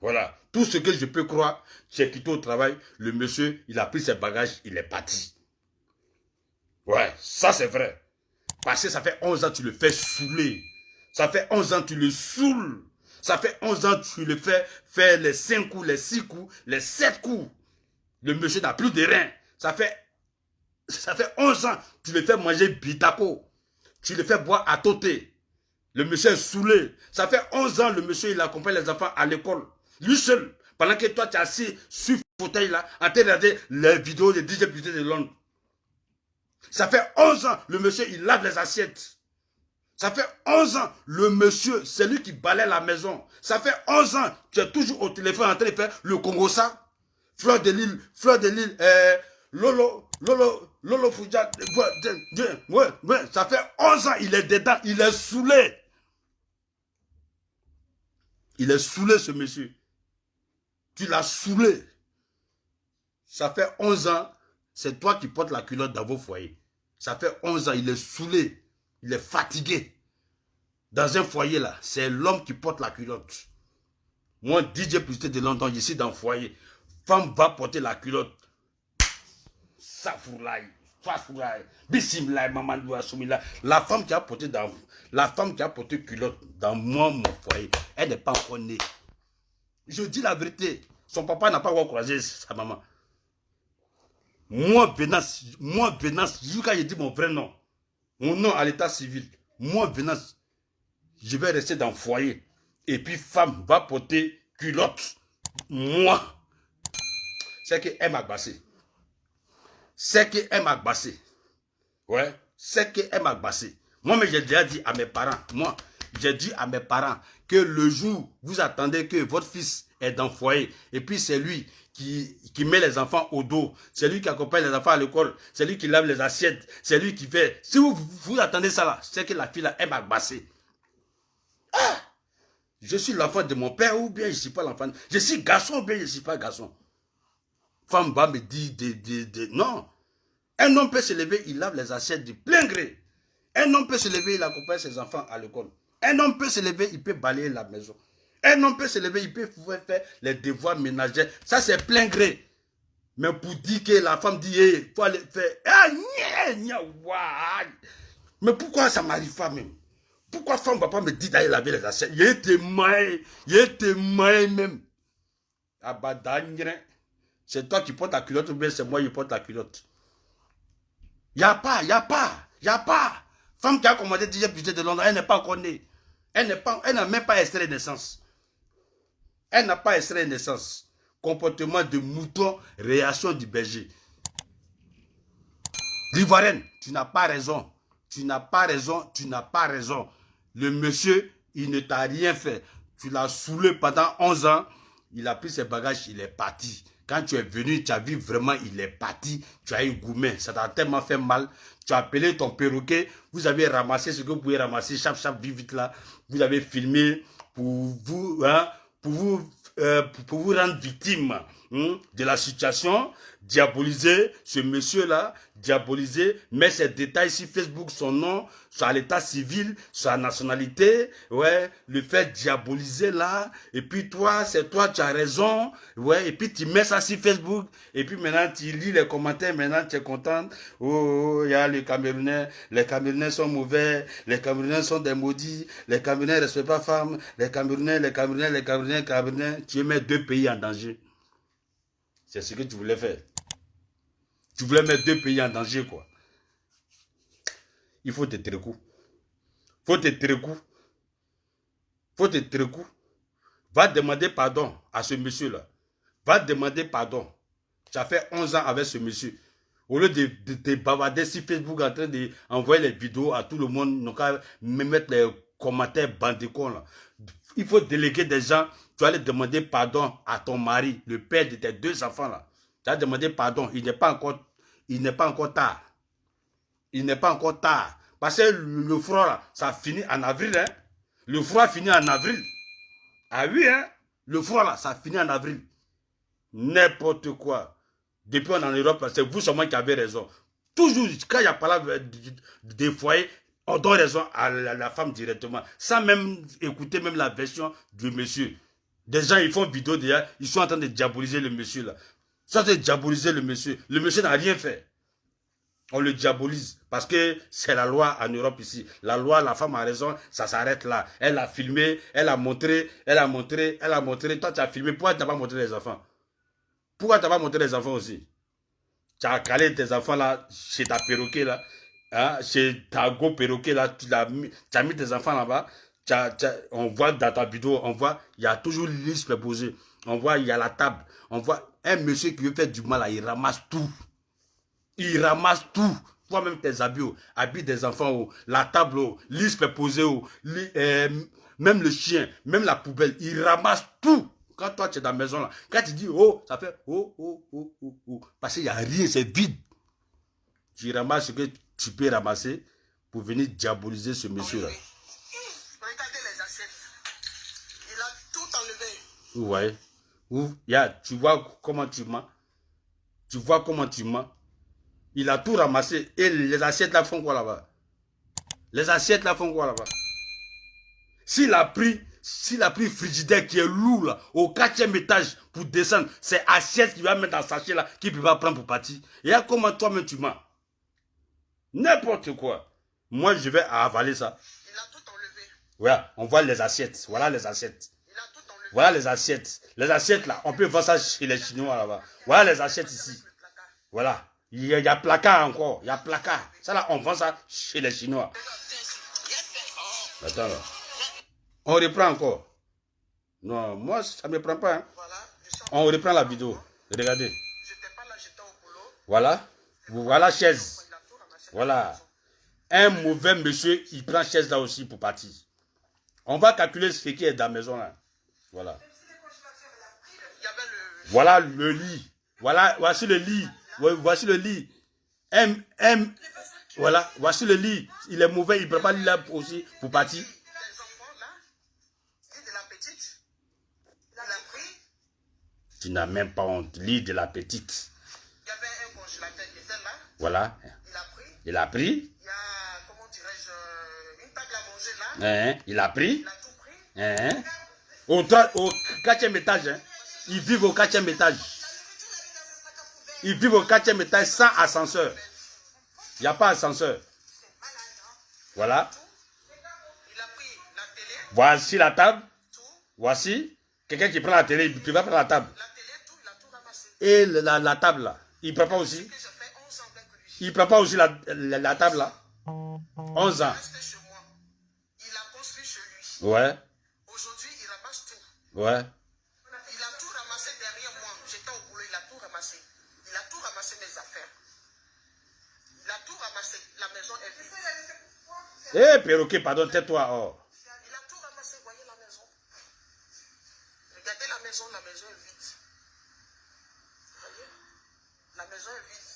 A: Voilà. Tout ce que je peux croire, c'est quitté au travail. Le monsieur, il a pris ses bagages, il est parti. Ouais, ça c'est vrai. Parce que ça fait 11 ans que tu le fais saouler. Ça fait 11 ans que tu le saoules. Ça fait 11 ans que tu le fais faire les 5 coups, les 6 coups, les 7 coups. Le monsieur n'a plus de reins. Ça fait 11 ans que tu le fais manger bitako. Tu le fais boire à tôté. Le monsieur est saoulé. Ça fait 11 ans, le monsieur, il accompagne les enfants à l'école. Lui seul. Pendant que toi, tu es assis sur le fauteuil là, en train de regarder les vidéos des DJ Beauté de Londres. Ça fait 11 ans, le monsieur, il lave les assiettes. Ça fait 11 ans, le monsieur, c'est lui qui balaie la maison. Ça fait 11 ans, tu es toujours au téléphone en train de faire le Congo-ça. Fleur de Lille, Lolo Fouja, ouais, ça fait 11 ans, il est dedans, il est saoulé. Il est saoulé, ce monsieur. Tu l'as saoulé. Ça fait 11 ans, c'est toi qui portes la culotte dans vos foyers. Ça fait 11 ans, il est saoulé. Il est fatigué. Dans un foyer là, c'est l'homme qui porte la culotte. Moi, DJ Publicité de Londres, je suis dans le foyer. Femme va porter la culotte. Safouraï, Bismillah, Mamadou Assoumila. La femme qui a porté culotte dans mon foyer, elle n'est pas encore née. Je dis la vérité. Son papa n'a pas encore croisé sa maman. Moi, Venance, jusqu'à je dis mon vrai nom, mon nom à l'état civil, moi, Venance, je vais rester dans le foyer. Et puis, femme va porter culotte. Moi, c'est qu'elle m'a glacé. C'est qu'elle m'a glacé. Ouais, c'est qu'elle m'a glacé. Moi, mais j'ai déjà dit à mes parents, que le jour, vous attendez que votre fils est dans le foyer, et puis c'est lui qui met les enfants au dos, c'est lui qui accompagne les enfants à l'école, c'est lui qui lave les assiettes, c'est lui qui fait... Si vous attendez ça là, c'est que la fille là, elle m'a glacé. Ah! Je suis l'enfant de mon père ou bien je ne suis pas l'enfant. Je suis garçon ou bien je ne suis pas garçon. Femme va me dire non. Un homme peut se lever, il lave les assiettes de plein gré. Un homme peut se lever, il accompagne ses enfants à l'école. Un homme peut se lever, il peut balayer la maison. Un homme peut se lever, il peut faire les devoirs ménagers. Ça, c'est plein gré. Mais pour dire que la femme dit, il faut aller faire... Mais pourquoi ça ne m'arrive pas même? Pourquoi la femme ne va pas me dire d'aller laver les assiettes? Il était maï même. C'est toi qui portes la culotte ou bien c'est moi qui porte la culotte? Il n'y a pas. Femme qui a commandé DJ Publicité de Londres, elle n'est pas encore née. Elle n'a même pas extrait de naissance. Elle n'a pas extrait de naissance. Comportement de mouton, réaction du berger. L'Ivoirienne, tu n'as pas raison. Tu n'as pas raison. Le monsieur, il ne t'a rien fait. Tu l'as saoulé pendant 11 ans. Il a pris ses bagages, il est parti. Quand tu es venu, tu as vu vraiment, il est parti. Tu as eu gourmet. Ça t'a tellement fait mal. Tu as appelé ton perroquet. Vous avez ramassé ce que vous pouvez ramasser. Chap, vite là. Vous avez filmé pour vous rendre victime de la situation. Diaboliser ce monsieur-là. Mettre ses détails sur Facebook, son nom, sur l'état civil, sa nationalité, ouais, le fait diaboliser là, et puis toi, c'est toi, tu as raison, ouais, et puis tu mets ça sur Facebook, et puis maintenant tu lis les commentaires, maintenant tu es content, oh, il y a les Camerounais sont mauvais, les Camerounais sont des maudits, les Camerounais ne respectent pas femmes, les Camerounais, tu mets 2 pays en danger. C'est ce que tu voulais faire. Tu voulais mettre 2 pays en danger, quoi. Il faut te trécou. Va demander pardon à ce monsieur-là. Va demander pardon. Tu as fait 11 ans avec ce monsieur. Au lieu de te bavarder sur Facebook en train d'envoyer les vidéos à tout le monde, donc à me mettre les commentaires bandicons là. Il faut déléguer des gens. Tu vas aller demander pardon à ton mari, le père de tes 2 enfants là. Tu vas demander pardon. Il n'est pas encore tard. Parce que le froid là, ça finit en avril. Hein? Le froid finit en avril. Ah oui, hein? Le froid là, ça finit en avril. N'importe quoi. Depuis on est en Europe, c'est vous seulement qui avez raison. Toujours, quand il y a pas des foyers, on donne raison à la femme directement. Sans même écouter même la version du monsieur. Des gens, ils font vidéo déjà, ils sont en train de diaboliser le monsieur là. Ça, c'est diaboliser le monsieur. Le monsieur n'a rien fait. On le diabolise parce que c'est la loi en Europe ici. La loi, la femme a raison, ça s'arrête là. Elle a filmé, elle a montré, elle a montré, elle a montré. Toi, tu as filmé. Pourquoi tu n'as pas montré les enfants? Pourquoi tu n'as pas montré les enfants aussi? Tu as calé tes enfants là, chez ta perroquet là, hein, chez ta go perroquet là, tu as mis tes enfants là-bas. On voit dans ta vidéo, on voit, il y a toujours l'île superposée. On voit, il y a la table. On voit un monsieur qui veut faire du mal là, il ramasse tout. Il ramasse tout. Toi-même tes habits des enfants, la table, l'île superposée, même le chien, même la poubelle, il ramasse tout. Quand toi tu es dans la maison là, quand tu dis oh, ça fait oh, oh, oh, oh, oh. Parce qu'il n'y a rien, c'est vide. Tu ramasses ce que tu peux ramasser pour venir diaboliser ce monsieur là.
B: Regardez les assiettes. Il a tout
A: Ouais.
B: enlevé.
A: Tu vois comment tu mens. Tu vois comment tu mens. Il a tout ramassé. Et les assiettes là font quoi là-bas? Les assiettes là font quoi là-bas? S'il a pris frigidaire qui est lourd là, au 4e étage pour descendre, c'est assiette qu'il va mettre dans sachet là, qu'il ne peut pas prendre pour partir. Et là, comment toi-même tu mens? N'importe quoi. Moi, je vais avaler ça.
B: Il a tout enlevé.
A: Voilà, on voit les assiettes. Voilà les assiettes.
B: Il a tout enlevé.
A: Voilà les assiettes. Les assiettes là, on peut voir ça chez les Chinois là-bas. Voilà les assiettes ici. Voilà. Il y a placard encore. Il y a placard. Ça là, on vend ça chez les Chinois. Attends là. On reprend encore. Non, moi, ça ne me prend pas. Hein.
B: Voilà,
A: on reprend la vidéo. Regardez.
B: J'étais pas là, j'étais au boulot.
A: Voilà. Voilà chaise. Voilà. Un mauvais monsieur, il prend chaise là aussi pour partir. On va calculer ce qui est dans la maison là. Voilà. Voilà le lit. Voilà, voici le lit. Voici le lit. Voilà, voici le lit. Il est mauvais, il ne prend pas le lit là aussi pour partir. Tu n'as même pas honte. Lit de la petite.
B: Il y avait un congélateur qui était là.
A: Voilà. Il a pris.
B: Il y a, comment dirais-je, une table à manger là.
A: Il a pris.
B: Il a tout pris.
A: Au 4e étage. Hein. Ils vivent au 4e étage. Ils vivent au 4e étage sans ascenseur. Il n'y a pas d'ascenseur. Voilà.
B: Il a pris la télé.
A: Voici la table. Voici. Quelqu'un qui prend la télé, il va prendre la table.
B: La télé, tout, il a tout ramassé.
A: Et la table là, il ne prend pas aussi. Il ne prend pas aussi la table là. 11 ans.
B: Il a construit chez lui.
A: Ouais.
B: Aujourd'hui, il ramasse tout.
A: Ouais.
B: Il a tout ramassé derrière moi. J'étais au boulot, il a tout ramassé. Il a tout ramassé mes affaires. Il a tout ramassé. La maison est vide.
A: Eh, perroquet, pardon, tais-toi. Oh.
B: Il a tout ramassé, voyez la maison. Regardez la maison est vide. Voyez, la maison est vide.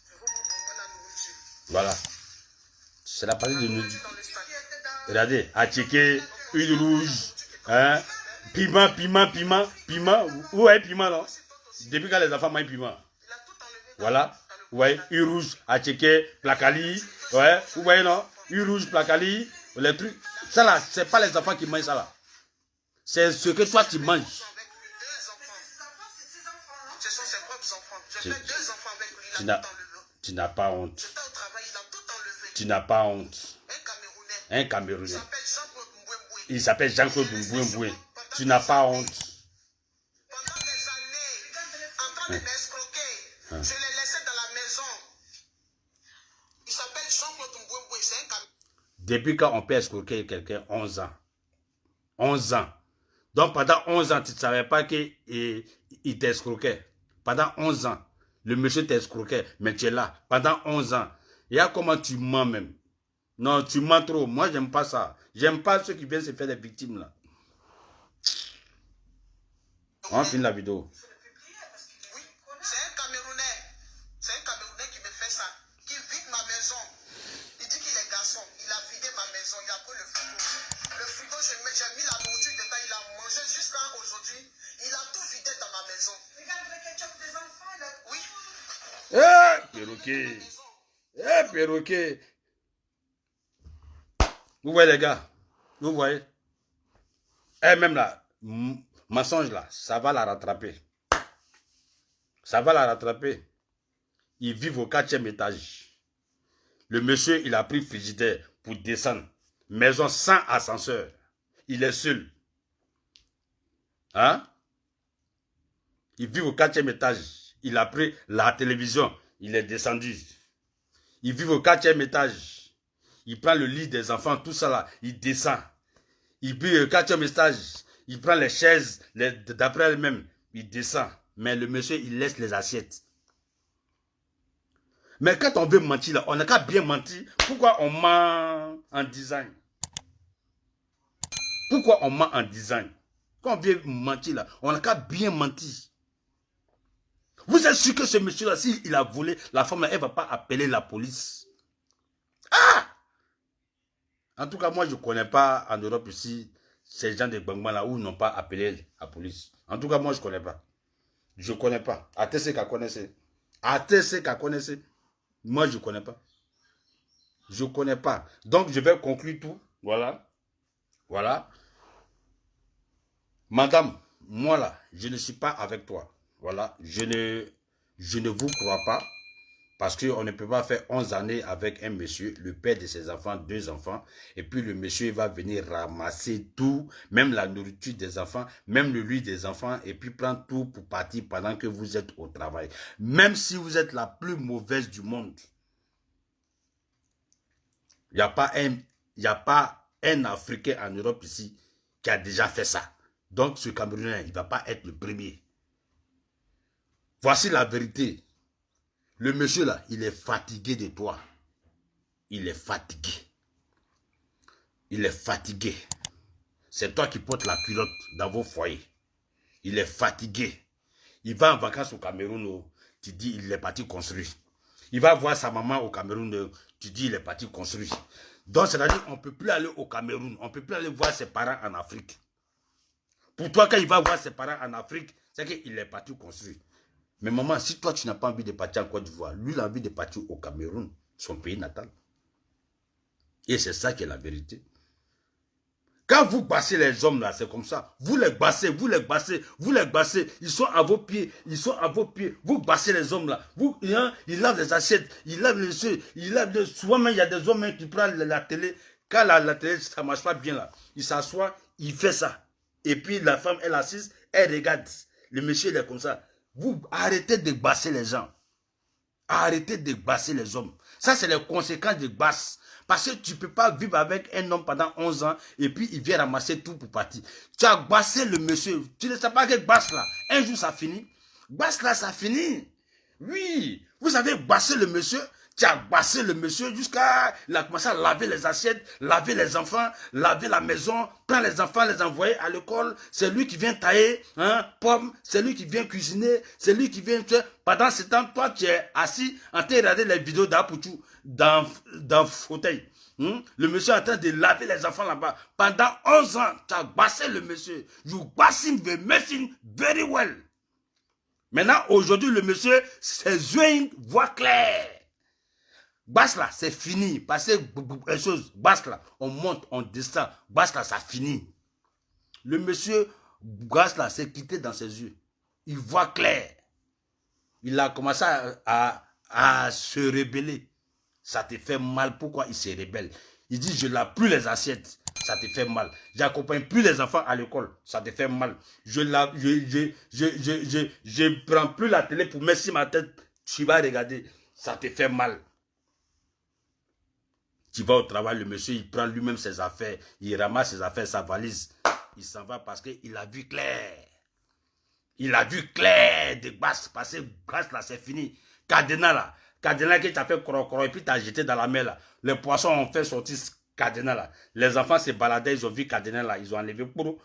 B: Je vous montre la nourriture.
A: Voilà. C'est la partie de nous. Regardez, attiqué, huile rouge, hein, piment. Où est piment là? Depuis quand les enfants mangent piment? Voilà. Ouais, huile rouge, attiqué, placali. Ouais, vous voyez non? Huile rouge, placali, les trucs. Ça là, c'est pas les enfants qui mangent ça là. C'est ce que toi tu manges.
B: Ce sont ses propres enfants. J'ai fait 2 enfants avec lui.
A: Tu
B: Il a tout enlevé.
A: Tu n'as pas honte.
B: J'étais au travail, il a tout enlevé.
A: Tu n'as pas honte.
B: Un Camerounais.
A: Un Camerounais.
B: Il s'appelle Jean-Claude Mbouemboué.
A: Il s'appelle Jean-Claude Mbouemboué. Tu n'as pas honte.
B: Pendant des années, en train de m'escroquer, je l'ai laissé dans la maison. Il s'appelle Jean-Claude Mbouemboué. C'est un Camerounais.
A: Depuis quand on peut escroquer quelqu'un? 11 ans. 11 ans. Donc pendant 11 ans, tu ne savais pas qu'il t'escroquait. Pendant 11 ans, le monsieur t'escroquait, mais tu es là. Pendant 11 ans. Il y a comment tu mens même. Non, tu mens trop. Moi, j'aime pas ça. J'aime pas ceux qui viennent se faire des victimes là. On finit la vidéo.
B: Oui, c'est un Camerounais. C'est un Camerounais qui me fait ça. Qui vide ma maison. Il dit qu'il est garçon. Il a vidé ma maison. Il a pris le frigo. Le frigo, j'ai mis la nourriture dedans. Il a mangé jusqu'à aujourd'hui. Il a tout vidé dans ma maison. Regarde le ketchup des enfants là. Oui.
A: Perroquet. Perroquet. Vous voyez les gars. Vous voyez. Même là. Mensonge là. Ça va la rattraper. Ça va la rattraper. Ils vivent au 4e étage. Le monsieur, il a pris frigidaire pour descendre. Maison sans ascenseur. Il est seul. Hein? Il vit au 4e étage. Il a pris la télévision. Il est descendu. Il vit au 4e étage. Il prend le lit des enfants, tout ça là. Il descend. Il vit au 4e étage. Il prend les chaises d'après elle-même. Il descend. Mais le monsieur, il laisse les assiettes. Mais quand on veut mentir là, on n'a qu'à bien mentir. Pourquoi on ment en design? Pourquoi on ment en design? Quand on veut mentir là, on n'a qu'à bien mentir. Vous êtes sûr que ce monsieur-là, s'il a volé, la femme là, elle ne va pas appeler la police? Ah! En tout cas, moi, je ne connais pas en Europe ici, ces gens de Bangman là, où ils n'ont pas appelé la police. En tout cas, moi, je ne connais pas. Je ne connais pas. ATC qu'à connaissez. ATC qu'à connaissez. Moi, je ne connais pas. Je ne connais pas. Donc, je vais conclure tout. Voilà. Voilà. Madame, moi là, je ne suis pas avec toi. Voilà. Je ne vous crois pas. Parce qu'on ne peut pas faire 11 années avec un monsieur, le père de ses enfants, 2 enfants, et puis le monsieur va venir ramasser tout, même la nourriture des enfants, même le lit des enfants, et puis prendre tout pour partir pendant que vous êtes au travail. Même si vous êtes la plus mauvaise du monde. Il n'y a pas un Africain en Europe ici qui a déjà fait ça. Donc ce Camerounais, il ne va pas être le premier. Voici la vérité. Le monsieur là, il est fatigué de toi. Il est fatigué. Il est fatigué. C'est toi qui portes la culotte dans vos foyers. Il est fatigué. Il va en vacances au Cameroun, tu dis il est parti construire. Il va voir sa maman au Cameroun, tu dis il est parti construire. Donc c'est-à-dire on ne peut plus aller au Cameroun, on ne peut plus aller voir ses parents en Afrique. Pour toi, quand il va voir ses parents en Afrique, c'est qu'il est parti construire. Mais maman, si toi tu n'as pas envie de partir en Côte d'Ivoire, lui il a envie de partir au Cameroun, son pays natal. Et c'est ça qui est la vérité. Quand vous bassez les hommes là, c'est comme ça. Vous les bassez, vous les bassez, vous les bassez. Ils sont à vos pieds, ils sont à vos pieds. Vous bassez les hommes là. Ils lavent les assiettes, ils lavent les œufs, ils lavent les... Souvent même, il y a des hommes qui prennent la télé. Quand la télé, ça ne marche pas bien là. Il s'assoit, il fait ça. Et puis la femme, elle assise, elle regarde. Le monsieur, il est comme ça. Vous arrêtez de basser les gens. Arrêtez de basser les hommes. Ça, c'est les conséquences de basse. Parce que tu ne peux pas vivre avec un homme pendant 11 ans et puis il vient ramasser tout pour partir. Tu as bassé le monsieur. Tu ne sais pas que basse là, un jour ça finit. Basse là, ça finit. Oui, vous avez bassé le monsieur. Tu as bassé le monsieur jusqu'à... Il a commencé à laver les assiettes, laver les enfants, laver la maison, prendre les enfants, les envoyer à l'école. C'est lui qui vient tailler, pommes, c'est lui qui vient cuisiner, c'est lui qui vient... Pendant ce temps, toi, tu es assis en train de regarder les vidéos d'Apoutou dans le fauteuil. Le monsieur est en train de laver les enfants là-bas. Pendant 11 ans, tu as bassé le monsieur. You bass him the machine very well. Maintenant, aujourd'hui, le monsieur, ses yeux voient clair. Basse là, c'est fini. Passez les choses. Basse là, on monte, on descend. Basse là, ça finit. Le monsieur, basse là, s'est quitté dans ses yeux. Il voit clair. Il a commencé à se rebeller. Ça te fait mal. Pourquoi il se rebelle? Il dit, je ne lave plus les assiettes. Ça te fait mal. J'accompagne plus les enfants à l'école. Ça te fait mal. Je prends plus la télé pour mettre sur ma tête. Tu vas regarder. Ça te fait mal. Tu vas au travail, le monsieur, il prend lui-même ses affaires. Il ramasse ses affaires, sa valise. Il s'en va parce qu'il a vu clair. Il a vu clair de basse. Parce que basse là, c'est fini. Cardinal là. Cardinal qui t'a fait croc et puis t'as jeté dans la mer là. Les poissons ont fait sortir Cardinal là. Les enfants se baladaient, ils ont vu Cardinal là. Ils ont enlevé pour.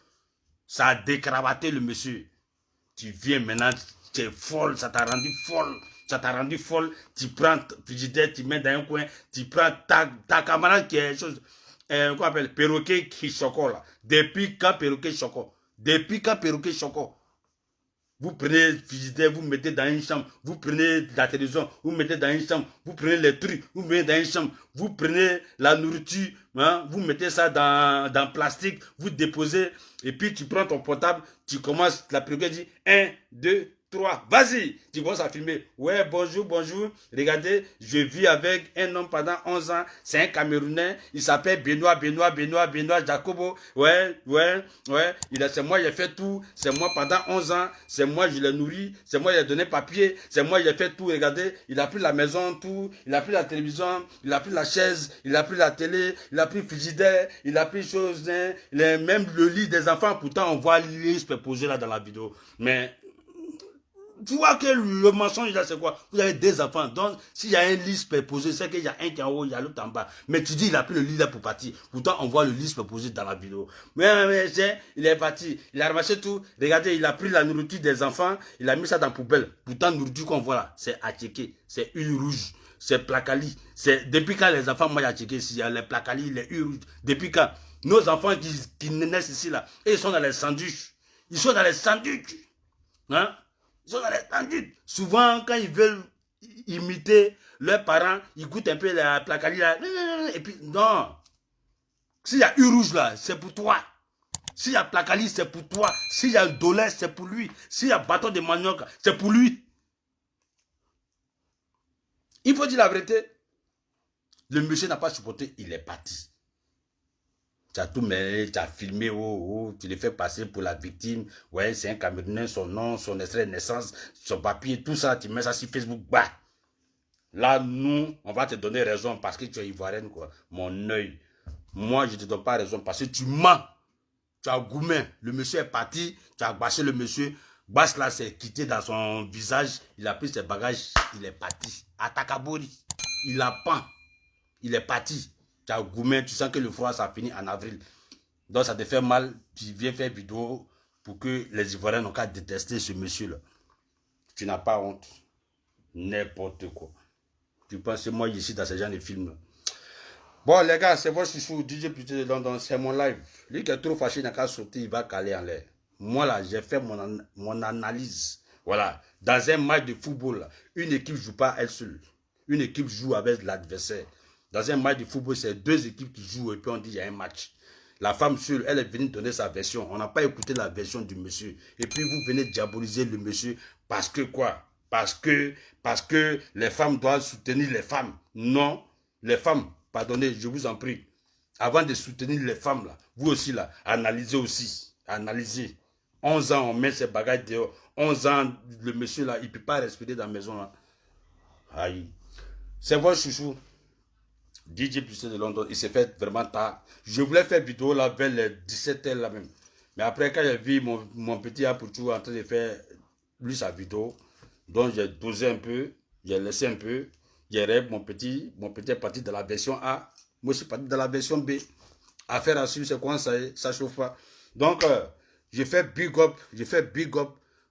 A: Ça a décravaté le monsieur. Tu viens maintenant, tu es folle, ça t'a rendu folle. Ça t'a rendu folle. Tu prends frigidaire, tu mets dans un coin. Tu prends ta camarade qui est chose. Qu'on appelle perroquet qui choco là. Depuis quand perroquet choco? Depuis quand perroquet choco? Vous prenez le frigidaire, vous mettez dans une chambre, vous prenez la télévision, vous mettez dans une chambre, vous prenez les trucs, vous mettez dans une chambre, vous prenez la nourriture, vous mettez ça dans plastique, vous déposez, et puis tu prends ton portable, tu commences, la première dit 1, 2, 3, vas-y. Tu commences à filmer. Ouais, bonjour, bonjour. Regardez, je vis avec un homme pendant 11 ans. C'est un Camerounais. Il s'appelle Benoît Jacobo. Ouais. C'est moi, j'ai fait tout. C'est moi pendant 11 ans. C'est moi, je l'ai nourri. C'est moi, il a donné papier. C'est moi, il a fait tout. Regardez, il a pris la maison, tout. Il a pris la télévision. Il a pris la chaise. Il a pris la télé. Il a pris le frigidaire. Il a pris choses. Même le lit des enfants. Pourtant, on voit l'île posé là dans la vidéo. Mais tu vois que le mensonge là c'est quoi? Vous avez des enfants, donc s'il y a un lit superposé, c'est qu'il y a un qui est en haut, il y a l'autre en bas. Mais tu dis il a pris le lit là pour partir. Pourtant on voit le lit superposé dans la vidéo. Mais il est parti, il a ramassé tout. Regardez, il a pris la nourriture des enfants, il a mis ça dans la poubelle. Pourtant nourriture qu'on voit là, c'est à checker, c'est huile rouge, c'est placali. C'est depuis quand les enfants mangent à checker, s'il y a les placali, les huiles rouges. Depuis quand nos enfants qui naissent ici là, et ils sont dans les sandwichs. Ils sont dans les sandwichs. Hein? Ils sont dans les sandwichs. Souvent, quand ils veulent imiter leurs parents, ils goûtent un peu la placali là. Et puis, non. S'il y a U rouge là, c'est pour toi. S'il y a placali, c'est pour toi. S'il y a dollar, c'est pour lui. S'il y a bâton de manioc, c'est pour lui. Il faut dire la vérité. Le monsieur n'a pas supporté, il est parti. Tu as tout mêlé, tu as filmé, tu le fais passer pour la victime. Ouais, c'est un Camerounais, son nom, son extrait de naissance, son papier, tout ça, tu mets ça sur Facebook. Bah. Là, nous, on va te donner raison parce que tu es ivoirienne, quoi. Mon œil. Moi, je ne te donne pas raison parce que tu mens. Tu as gourmé. Le monsieur est parti, tu as bâché le monsieur. Basse là, s'est quitté dans son visage. Il a pris ses bagages, il est parti. À Takabori, il a peint. Il est parti. Tu as gourmé, tu sens que le froid, ça finit en avril. Donc ça te fait mal, tu viens faire vidéo pour que les Ivoiriens n'ont qu'à détester ce monsieur-là. Tu n'as pas honte. N'importe quoi. Tu penses que moi, ici, dans ce genre de film-là. Bon, les gars, c'est votre chouchou, DJ Plutôt de London, c'est mon live. Lui qui est trop fâché, il n'a qu'à sauter, il va caler en l'air. Moi, là, j'ai fait mon analyse. Voilà. Dans un match de football, là, une équipe ne joue pas elle seule. Une équipe joue avec l'adversaire. Dans un match de football, c'est deux équipes qui jouent et puis on dit il y a un match. La femme seule, elle est venue donner sa version. On n'a pas écouté la version du monsieur. Et puis vous venez diaboliser le monsieur parce que quoi? Parce que les femmes doivent soutenir les femmes. Non, les femmes, pardonnez, je vous en prie. Avant de soutenir les femmes, là, vous aussi, là, analysez aussi. Analysez. 11 ans, on met ses bagages dehors. 11 ans, le monsieur, là, il ne peut pas respirer dans la maison, là. Aïe. C'est votre chouchou. DJ Plutôt de London, il s'est fait vraiment tard. Je voulais faire vidéo là vers les 17h là même. Mais après, quand j'ai vu mon petit Apoutou en train de faire lui sa vidéo, donc j'ai dosé un peu, j'ai laissé un peu, j'ai rêvé mon petit est parti de la version A, moi je suis parti de la version B. Affaire à suivre, c'est quoi ça y est, ça chauffe pas. Donc, j'ai fait big up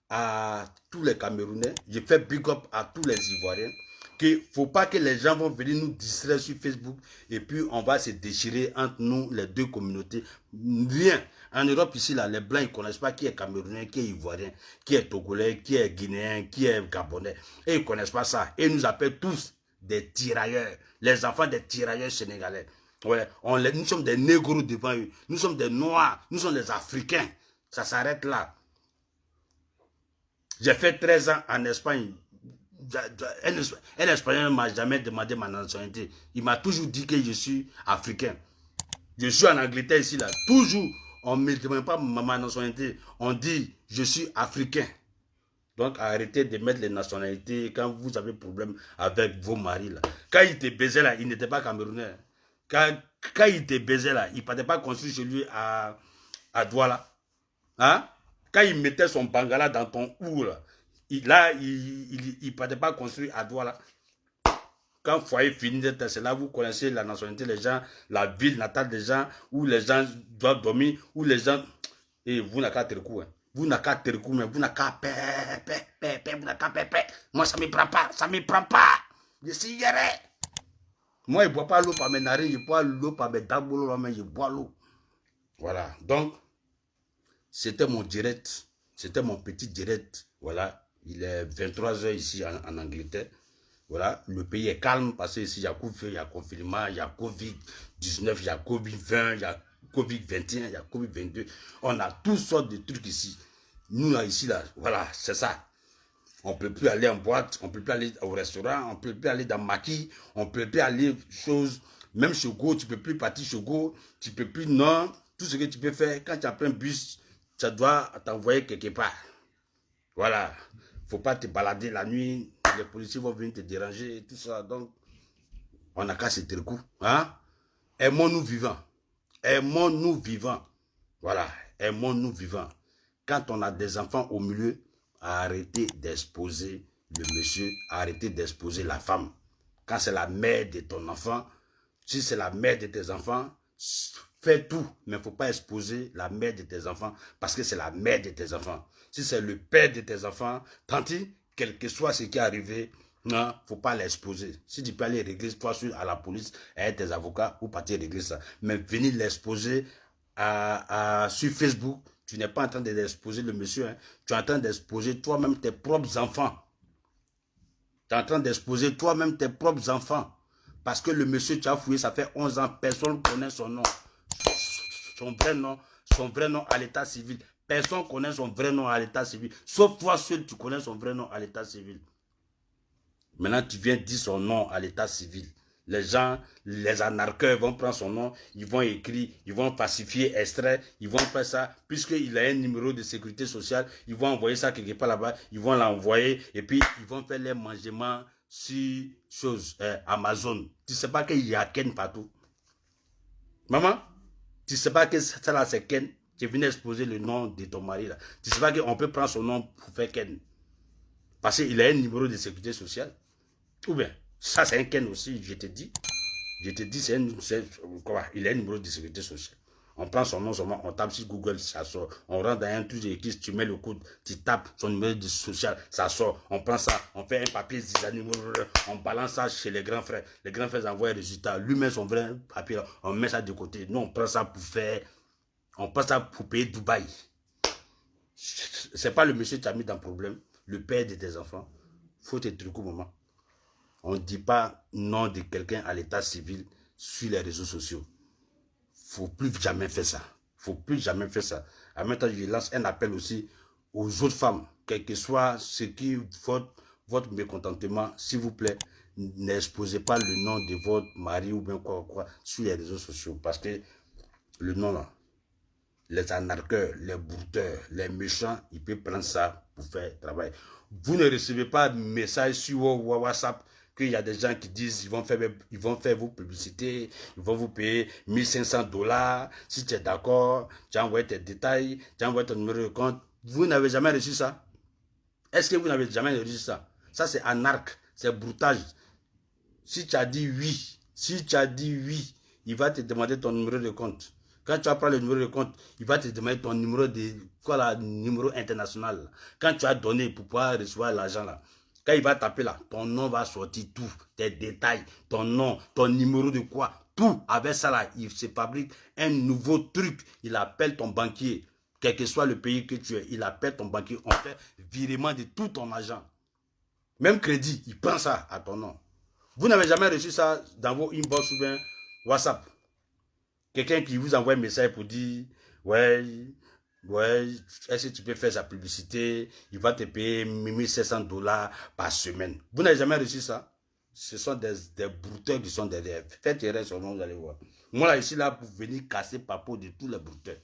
A: à tous les Camerounais, j'ai fait big up à tous les Ivoiriens. Qu'il ne faut pas que les gens vont venir nous distraire sur Facebook et puis on va se déchirer entre nous, les deux communautés. Rien. En Europe, ici, là, les Blancs, ils ne connaissent pas qui est Camerounais, qui est Ivoirien, qui est Togolais, qui est Guinéen, qui est Gabonais. Et ils ne connaissent pas ça. Et ils nous appellent tous des tirailleurs, les enfants des tirailleurs sénégalais. Ouais, nous sommes des négros devant eux. Nous sommes des Noirs, nous sommes des Africains. Ça s'arrête là. J'ai fait 13 ans en Espagne. Un Espagnol ne m'a jamais demandé ma nationalité. Il m'a toujours dit que je suis africain. Je suis en Angleterre ici, là. Toujours, on ne me demande pas ma nationalité. On dit, je suis africain. Donc, arrêtez de mettre les nationalités quand vous avez problème avec vos maris, là. Quand il te baisait, là, il n'était pas camerounais. Quand il te baisait, là, il ne partait pas construire chez lui à Douala. Hein? Quand il mettait son bangala dans ton ou, là, il ne partait pas construire à Douala. Quand le foyer finit d'être, c'est là vous connaissez la nationalité, les gens, la ville natale des gens, où les gens doivent dormir, où les gens... Et vous n'avez qu'à tercou, hein. Vous n'avez qu'à tercou, mais vous n'avez qu'à vous n'avez qu'à Moi, ça ne me prend pas, ça ne me prend pas. Je suis yéré. Moi, je ne bois pas l'eau par mes narines, je bois l'eau par mes dabolos, mais je bois l'eau. Voilà, donc, c'était mon direct, c'était mon petit direct, voilà. Il est 23h ici en Angleterre. Voilà, le pays est calme parce qu'ici, il y a couvre-feu, il y a confinement, il y a Covid-19, il y a Covid-20, il y a Covid-21, il y a Covid-22. On a toutes sortes de trucs ici. Nous, là, ici, là, voilà, c'est ça. On ne peut plus aller en boîte, on ne peut plus aller au restaurant, on ne peut plus aller dans Maquis, on ne peut plus aller choses. Même chez Go, tu ne peux plus partir chez Go, tu ne peux plus, non. Tout ce que tu peux faire, quand tu as pris un bus, tu dois t'envoyer quelque part. Voilà. Il ne faut pas te balader la nuit, les policiers vont venir te déranger, tout ça. Donc, on n'a qu'à se tirer le coup. Hein? Aimons-nous vivants. Aimons-nous vivants. Voilà. Aimons-nous vivants. Quand on a des enfants au milieu, arrêtez d'exposer le monsieur, arrêtez d'exposer la femme. Quand c'est la mère de ton enfant, si c'est la mère de tes enfants, fais tout, mais il ne faut pas exposer la mère de tes enfants parce que c'est la mère de tes enfants. Si c'est le père de tes enfants, tant pis, quel que soit ce qui est arrivé, non, il ne faut pas l'exposer. Si tu peux aller régler toi à la police, avec tes avocats, ou partir régler ça. Mais venir l'exposer sur Facebook, tu n'es pas en train d'exposer le monsieur, hein. Tu es en train d'exposer toi-même tes propres enfants. Tu es en train d'exposer toi-même tes propres enfants. Parce que le monsieur, tu as fouillé, ça fait 11 ans, personne ne connaît son nom. Son vrai nom à l'état civil. Personne ne connaît son vrai nom à l'état civil. Sauf toi seul, tu connais son vrai nom à l'état civil. Maintenant, tu viens dire son nom à l'état civil. Les gens, les anarcheurs vont prendre son nom, ils vont écrire, ils vont falsifier, extrait, ils vont faire ça. Puisqu'il a un numéro de sécurité sociale, ils vont envoyer ça quelque part là-bas, ils vont l'envoyer et puis ils vont faire les mangements sur Amazon. Tu ne sais pas qu'il y a Ken partout. Maman, tu ne sais pas que ça là c'est Ken. Tu viens exposer le nom de ton mari là. Tu ne sais pas qu'on peut prendre son nom pour faire Ken. Parce qu'il a un numéro de sécurité sociale. Ou bien, ça c'est un Ken aussi, je te dis. Je te dis, il a un numéro de sécurité sociale. On prend son nom seulement, on tape sur Google, ça sort. On rentre dans un truc écrit, tu mets le code, tu tapes son numéro de social, ça sort. On prend ça, on fait un papier, on balance ça chez les grands frères. Les grands frères envoient un résultat. Lui met son vrai papier, on met ça de côté. Nous, on prend ça pour faire, on prend ça pour payer Dubaï. C'est pas le monsieur qui t'a mis dans le problème, le père de tes enfants. Faut te trucs au moment. On ne dit pas nom de quelqu'un à l'état civil sur les réseaux sociaux. Faut plus jamais faire ça. Faut plus jamais faire ça. En même temps, je lance un appel aussi aux autres femmes, quel que soit ce qui votre mécontentement, s'il vous plaît, n'exposez pas le nom de votre mari ou bien quoi sur les réseaux sociaux. Parce que le nom là, les anarcheurs, les brouteurs, les méchants, ils peuvent prendre ça pour faire travail. Vous ne recevez pas de message sur WhatsApp qu'il y a des gens qui disent ils vont faire vos publicités, ils vont vous payer $1500. Si tu es d'accord, tu as envoyé tes détails, tu as envoyé ton numéro de compte. Vous n'avez jamais reçu ça? Est-ce que vous n'avez jamais reçu ça? Ça, c'est anarque, c'est broutage. Si tu as dit oui, il va te demander ton numéro de compte. Quand tu vas prendre le numéro de compte, il va te demander ton numéro numéro international. Quand tu as donné pour pouvoir recevoir l'argent là, quand il va taper là, ton nom va sortir, tout, tes détails, ton nom, ton numéro de quoi, tout. Avec ça là, il se fabrique un nouveau truc. Il appelle ton banquier, quel que soit le pays que tu es, il appelle ton banquier, on fait virement de tout ton argent. Même crédit, il prend ça à ton nom. Vous n'avez jamais reçu ça dans vos inbox ou bien WhatsApp. Quelqu'un qui vous envoie un message pour dire, ouais, est-ce que tu peux faire sa publicité? Il va te payer $1500 par semaine. Vous n'avez jamais reçu ça? Ce sont des brouteurs qui sont derrière. Faites erreur sur nom, vous allez voir. Moi, là, ici, là, pour venir casser papo de tous les brouteurs.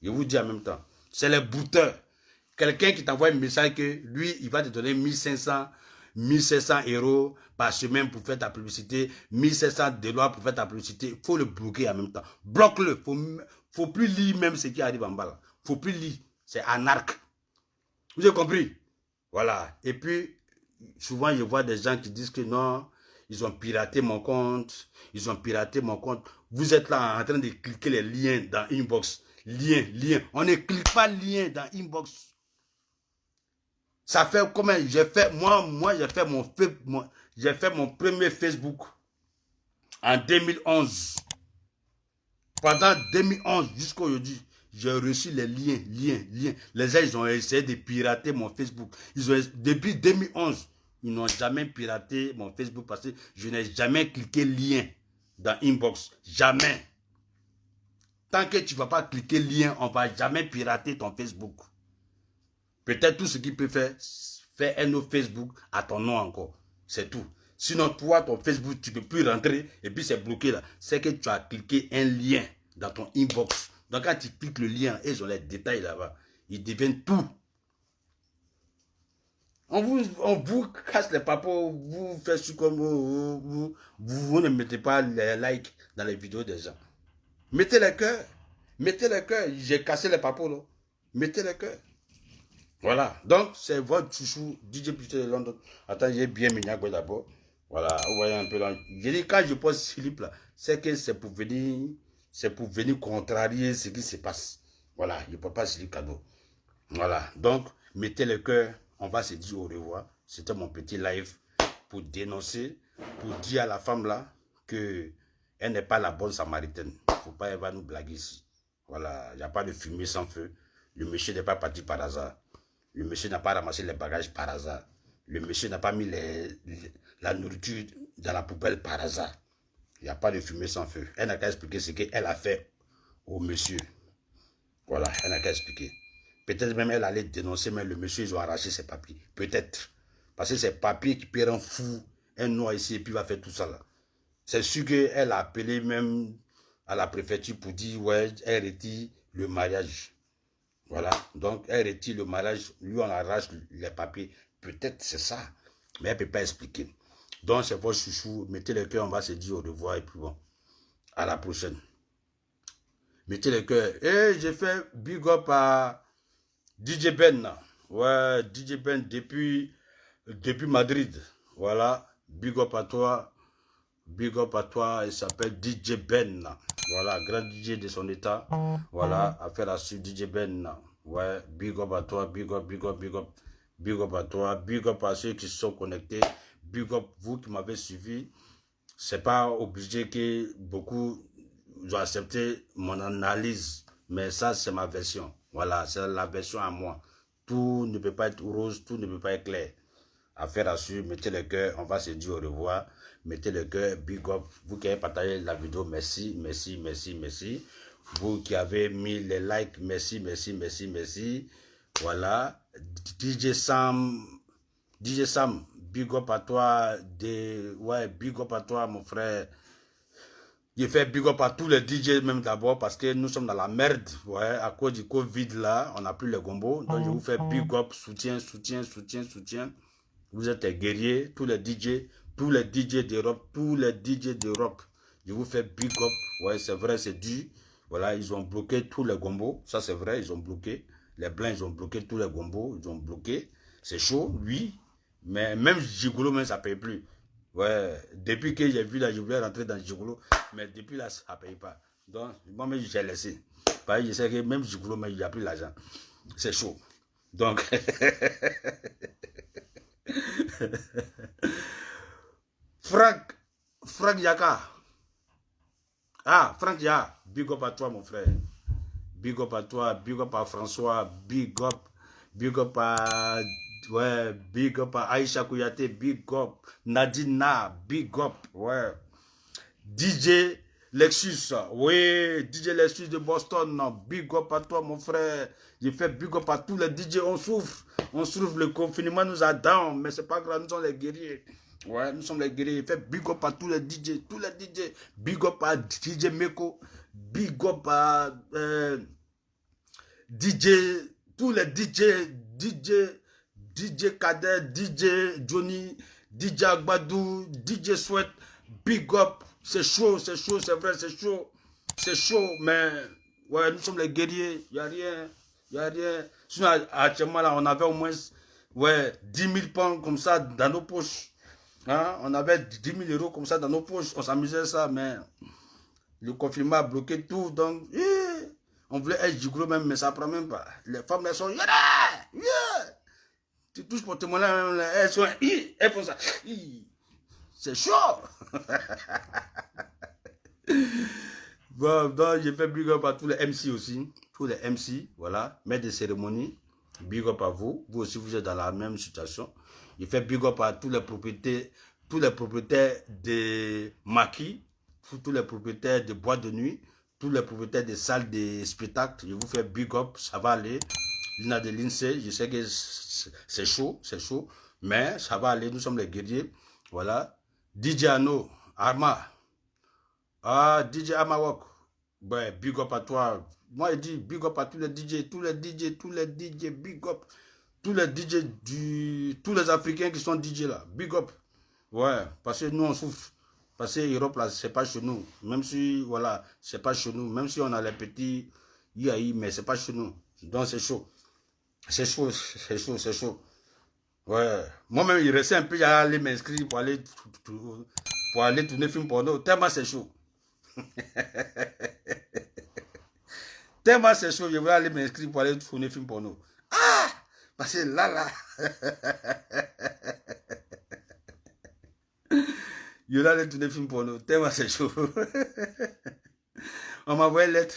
A: Je vous dis en même temps, c'est les brouteurs. Quelqu'un qui t'envoie un message que lui, il va te donner 1500 €, par semaine pour faire ta publicité, $1700 pour faire ta publicité, il faut le bloquer en même temps. Bloque-le, faut plus lire même ce qui arrive en bas là. Faut plus lire, c'est anarque. Vous avez compris? Voilà. Et puis, souvent je vois des gens qui disent que non, ils ont piraté mon compte, Vous êtes là en train de cliquer les liens dans inbox. Lien. On ne clique pas lien dans inbox. Ça fait comment j'ai fait moi j'ai fait mon premier Facebook en 2011. Pendant 2011 jusqu'à aujourd'hui, j'ai reçu les liens. Les gens ils ont essayé de pirater mon Facebook. Depuis 2011, ils n'ont jamais piraté mon Facebook parce que je n'ai jamais cliqué lien dans inbox, jamais. Tant que tu ne vas pas cliquer lien, on ne va jamais pirater ton Facebook. Peut-être tout ce qu'il peut faire, fais un autre Facebook à ton nom encore. C'est tout. Sinon, toi, ton Facebook, tu ne peux plus rentrer et puis c'est bloqué là. C'est que tu as cliqué un lien dans ton inbox. Donc, quand tu cliques le lien, ils ont les détails là-bas. Ils deviennent tout. On vous casse les papos, vous faites ce comme vous ne mettez pas les likes dans les vidéos des gens. Mettez les cœurs. Mettez les cœurs. J'ai cassé les papos là. Mettez les cœurs. Voilà. Donc, c'est votre chouchou, DJ Puté de London. Attends, j'ai bien mis d'abord. Voilà, vous voyez un peu là. J'ai dit, quand je pose slip là, c'est que c'est pour venir contrarier ce qui se passe. Voilà, je ne peux pas slip cadeau. Voilà, donc, mettez le cœur. On va se dire au revoir. C'était mon petit live pour dénoncer, pour dire à la femme là que elle n'est pas la bonne samaritaine. Il ne faut pas, elle va nous blaguer ici. Voilà, il n'y a pas de fumée sans feu. Le monsieur n'est pas parti par hasard. Le monsieur n'a pas ramassé les bagages par hasard. Le monsieur n'a pas mis la nourriture dans la poubelle par hasard. Il n'y a pas de fumée sans feu. Elle n'a qu'à expliquer ce qu'elle a fait au monsieur. Voilà, elle n'a qu'à expliquer. Peut-être même elle allait dénoncer, mais le monsieur, ils ont arraché ses papiers. Peut-être. Parce que c'est papiers qui perd un fou, un noir ici, et puis va faire tout ça là. C'est sûr qu'elle a appelé même à la préfecture pour dire, ouais, elle retire le mariage. Voilà. Donc, elle retire le mariage, lui, on arrache les papiers. Peut-être c'est ça. Mais elle ne peut pas expliquer. Donc, c'est votre chouchou. Mettez le cœur, on va se dire au revoir, et puis bon, à la prochaine. Mettez le cœur. Et j'ai fait big up à DJ Ben, ouais, DJ Ben depuis Madrid, voilà, big up à toi, il s'appelle DJ Ben, voilà, grand DJ de son état, voilà, affaire à suivre DJ Ben, ouais, big up à toi, big up à toi, big up à ceux qui se sont connectés, big up vous qui m'avez suivi, c'est pas obligé que beaucoup ont accepté mon analyse, mais ça c'est ma version. Voilà, c'est la version à moi. Tout ne peut pas être rose, tout ne peut pas être clair. Affaire à suivre, mettez le cœur, on va se dire au revoir. Mettez le cœur, big up. Vous qui avez partagé la vidéo, merci. Vous qui avez mis les likes, merci. Voilà. DJ Sam, big up à toi. Ouais, big up à toi, mon frère. Je fais big up à tous les DJ même d'abord parce que nous sommes dans la merde. Ouais, à cause du Covid là, on n'a plus les gombos. Donc je vous fais big up, soutien. Vous êtes des guerriers, tous les DJ d'Europe, Je vous fais big up. Ouais, c'est vrai, c'est dur. Voilà, ils ont bloqué tous les gombos. Ça c'est vrai, ils ont bloqué. Les blancs, ils ont bloqué tous les gombos. Ils ont bloqué. C'est chaud, oui. Mais même Gigolo, même ça ne paye plus. Ouais, depuis que j'ai vu là, je voulais rentrer dans Gigolo, mais depuis là, ça ne paye pas. Donc, moi-même, j'ai laissé. Parce que je sais que même Gigolo, mais il n'y a plus l'argent. C'est chaud. Donc, Franck Yaka. Ah, Franck Yaka, big up à toi, mon frère. Big up à toi, big up à François, big up à... Ouais, big up à Aïcha Kouyaté, big up. Nadina, big up. Ouais. DJ Lexus, oui, DJ Lexus de Boston, big up à toi, mon frère. J'ai fait big up à tous les DJ, on souffre, le confinement nous a down, mais c'est pas grave, nous sommes les guerriers. Ouais, nous sommes les guerriers. J'ai fait big up à tous les DJ, big up à DJ Meko, big up à DJ, tous les DJ Kader, DJ Johnny, DJ Agbadou, DJ Sweat, big up. C'est chaud, c'est vrai, c'est chaud, mais ouais, nous sommes les guerriers, il n'y a rien. Sinon, actuellement, là, on avait au moins 10 000 pounds comme ça dans nos poches. Hein? On avait 10 000 euros comme ça dans nos poches, on s'amusait ça, mais le confinement a bloqué tout, donc on voulait être gigolo même, mais ça ne prend même pas. Les femmes, elles sont tu touches pour témoigner, elles sont elles font ça. C'est chaud. Bon, donc j'ai fait big up à tous les MC aussi. Tous les MC, voilà. Maître de cérémonie. Big up à vous. Vous aussi, vous êtes dans la même situation. J'ai fait big up à tous les propriétaires de maquis, tous les propriétaires de boîtes de nuit, tous les propriétaires de salles de spectacle. Je vous fais big up, ça va aller. Lina de l'INSEE, je sais que c'est chaud, mais ça va aller, nous sommes les guerriers. Voilà. DJ Ano, Arma. Ah, DJ Amawok. Ouais, big up à toi. Moi, je dis big up à tous les DJ, big up. Tous les DJ tous les Africains qui sont DJ là, big up. Ouais, parce que nous on souffre. Parce que l'Europe là, c'est pas chez nous. Même si, voilà, c'est pas chez nous. Même si on a les petits IAI, mais c'est pas chez nous. Donc c'est chaud. C'est chaud. Ouais. Moi-même, il restait un peu, j'allais aller m'inscrire pour aller tourner film porno. Tellement c'est chaud. Tellement c'est chaud, je voulais aller m'inscrire pour aller tourner film porno. Ah! Parce que là. Je voulais aller tourner film porno. Tellement c'est chaud. On m'a envoyé une lettre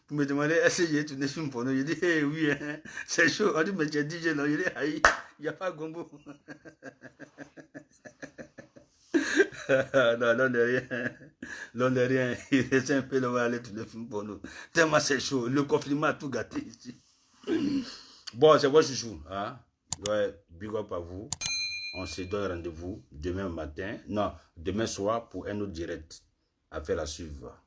A: pour me demander est-ce que j'ai tourné film porno. Je dis oui, hein, c'est chaud. On dit mais tu es DJ, non? Je dis aïe, il n'y a pas gombo. Non, de rien. Non, de rien. Il reste un peu, on va aller tourner film porno. Tellement c'est chaud. Le confinement a tout gâté ici. Bon, c'est quoi chouchou? Hein? Ouais, big up à vous. On se donne rendez-vous demain matin. Non, demain soir pour un autre direct. Affaire à suivre.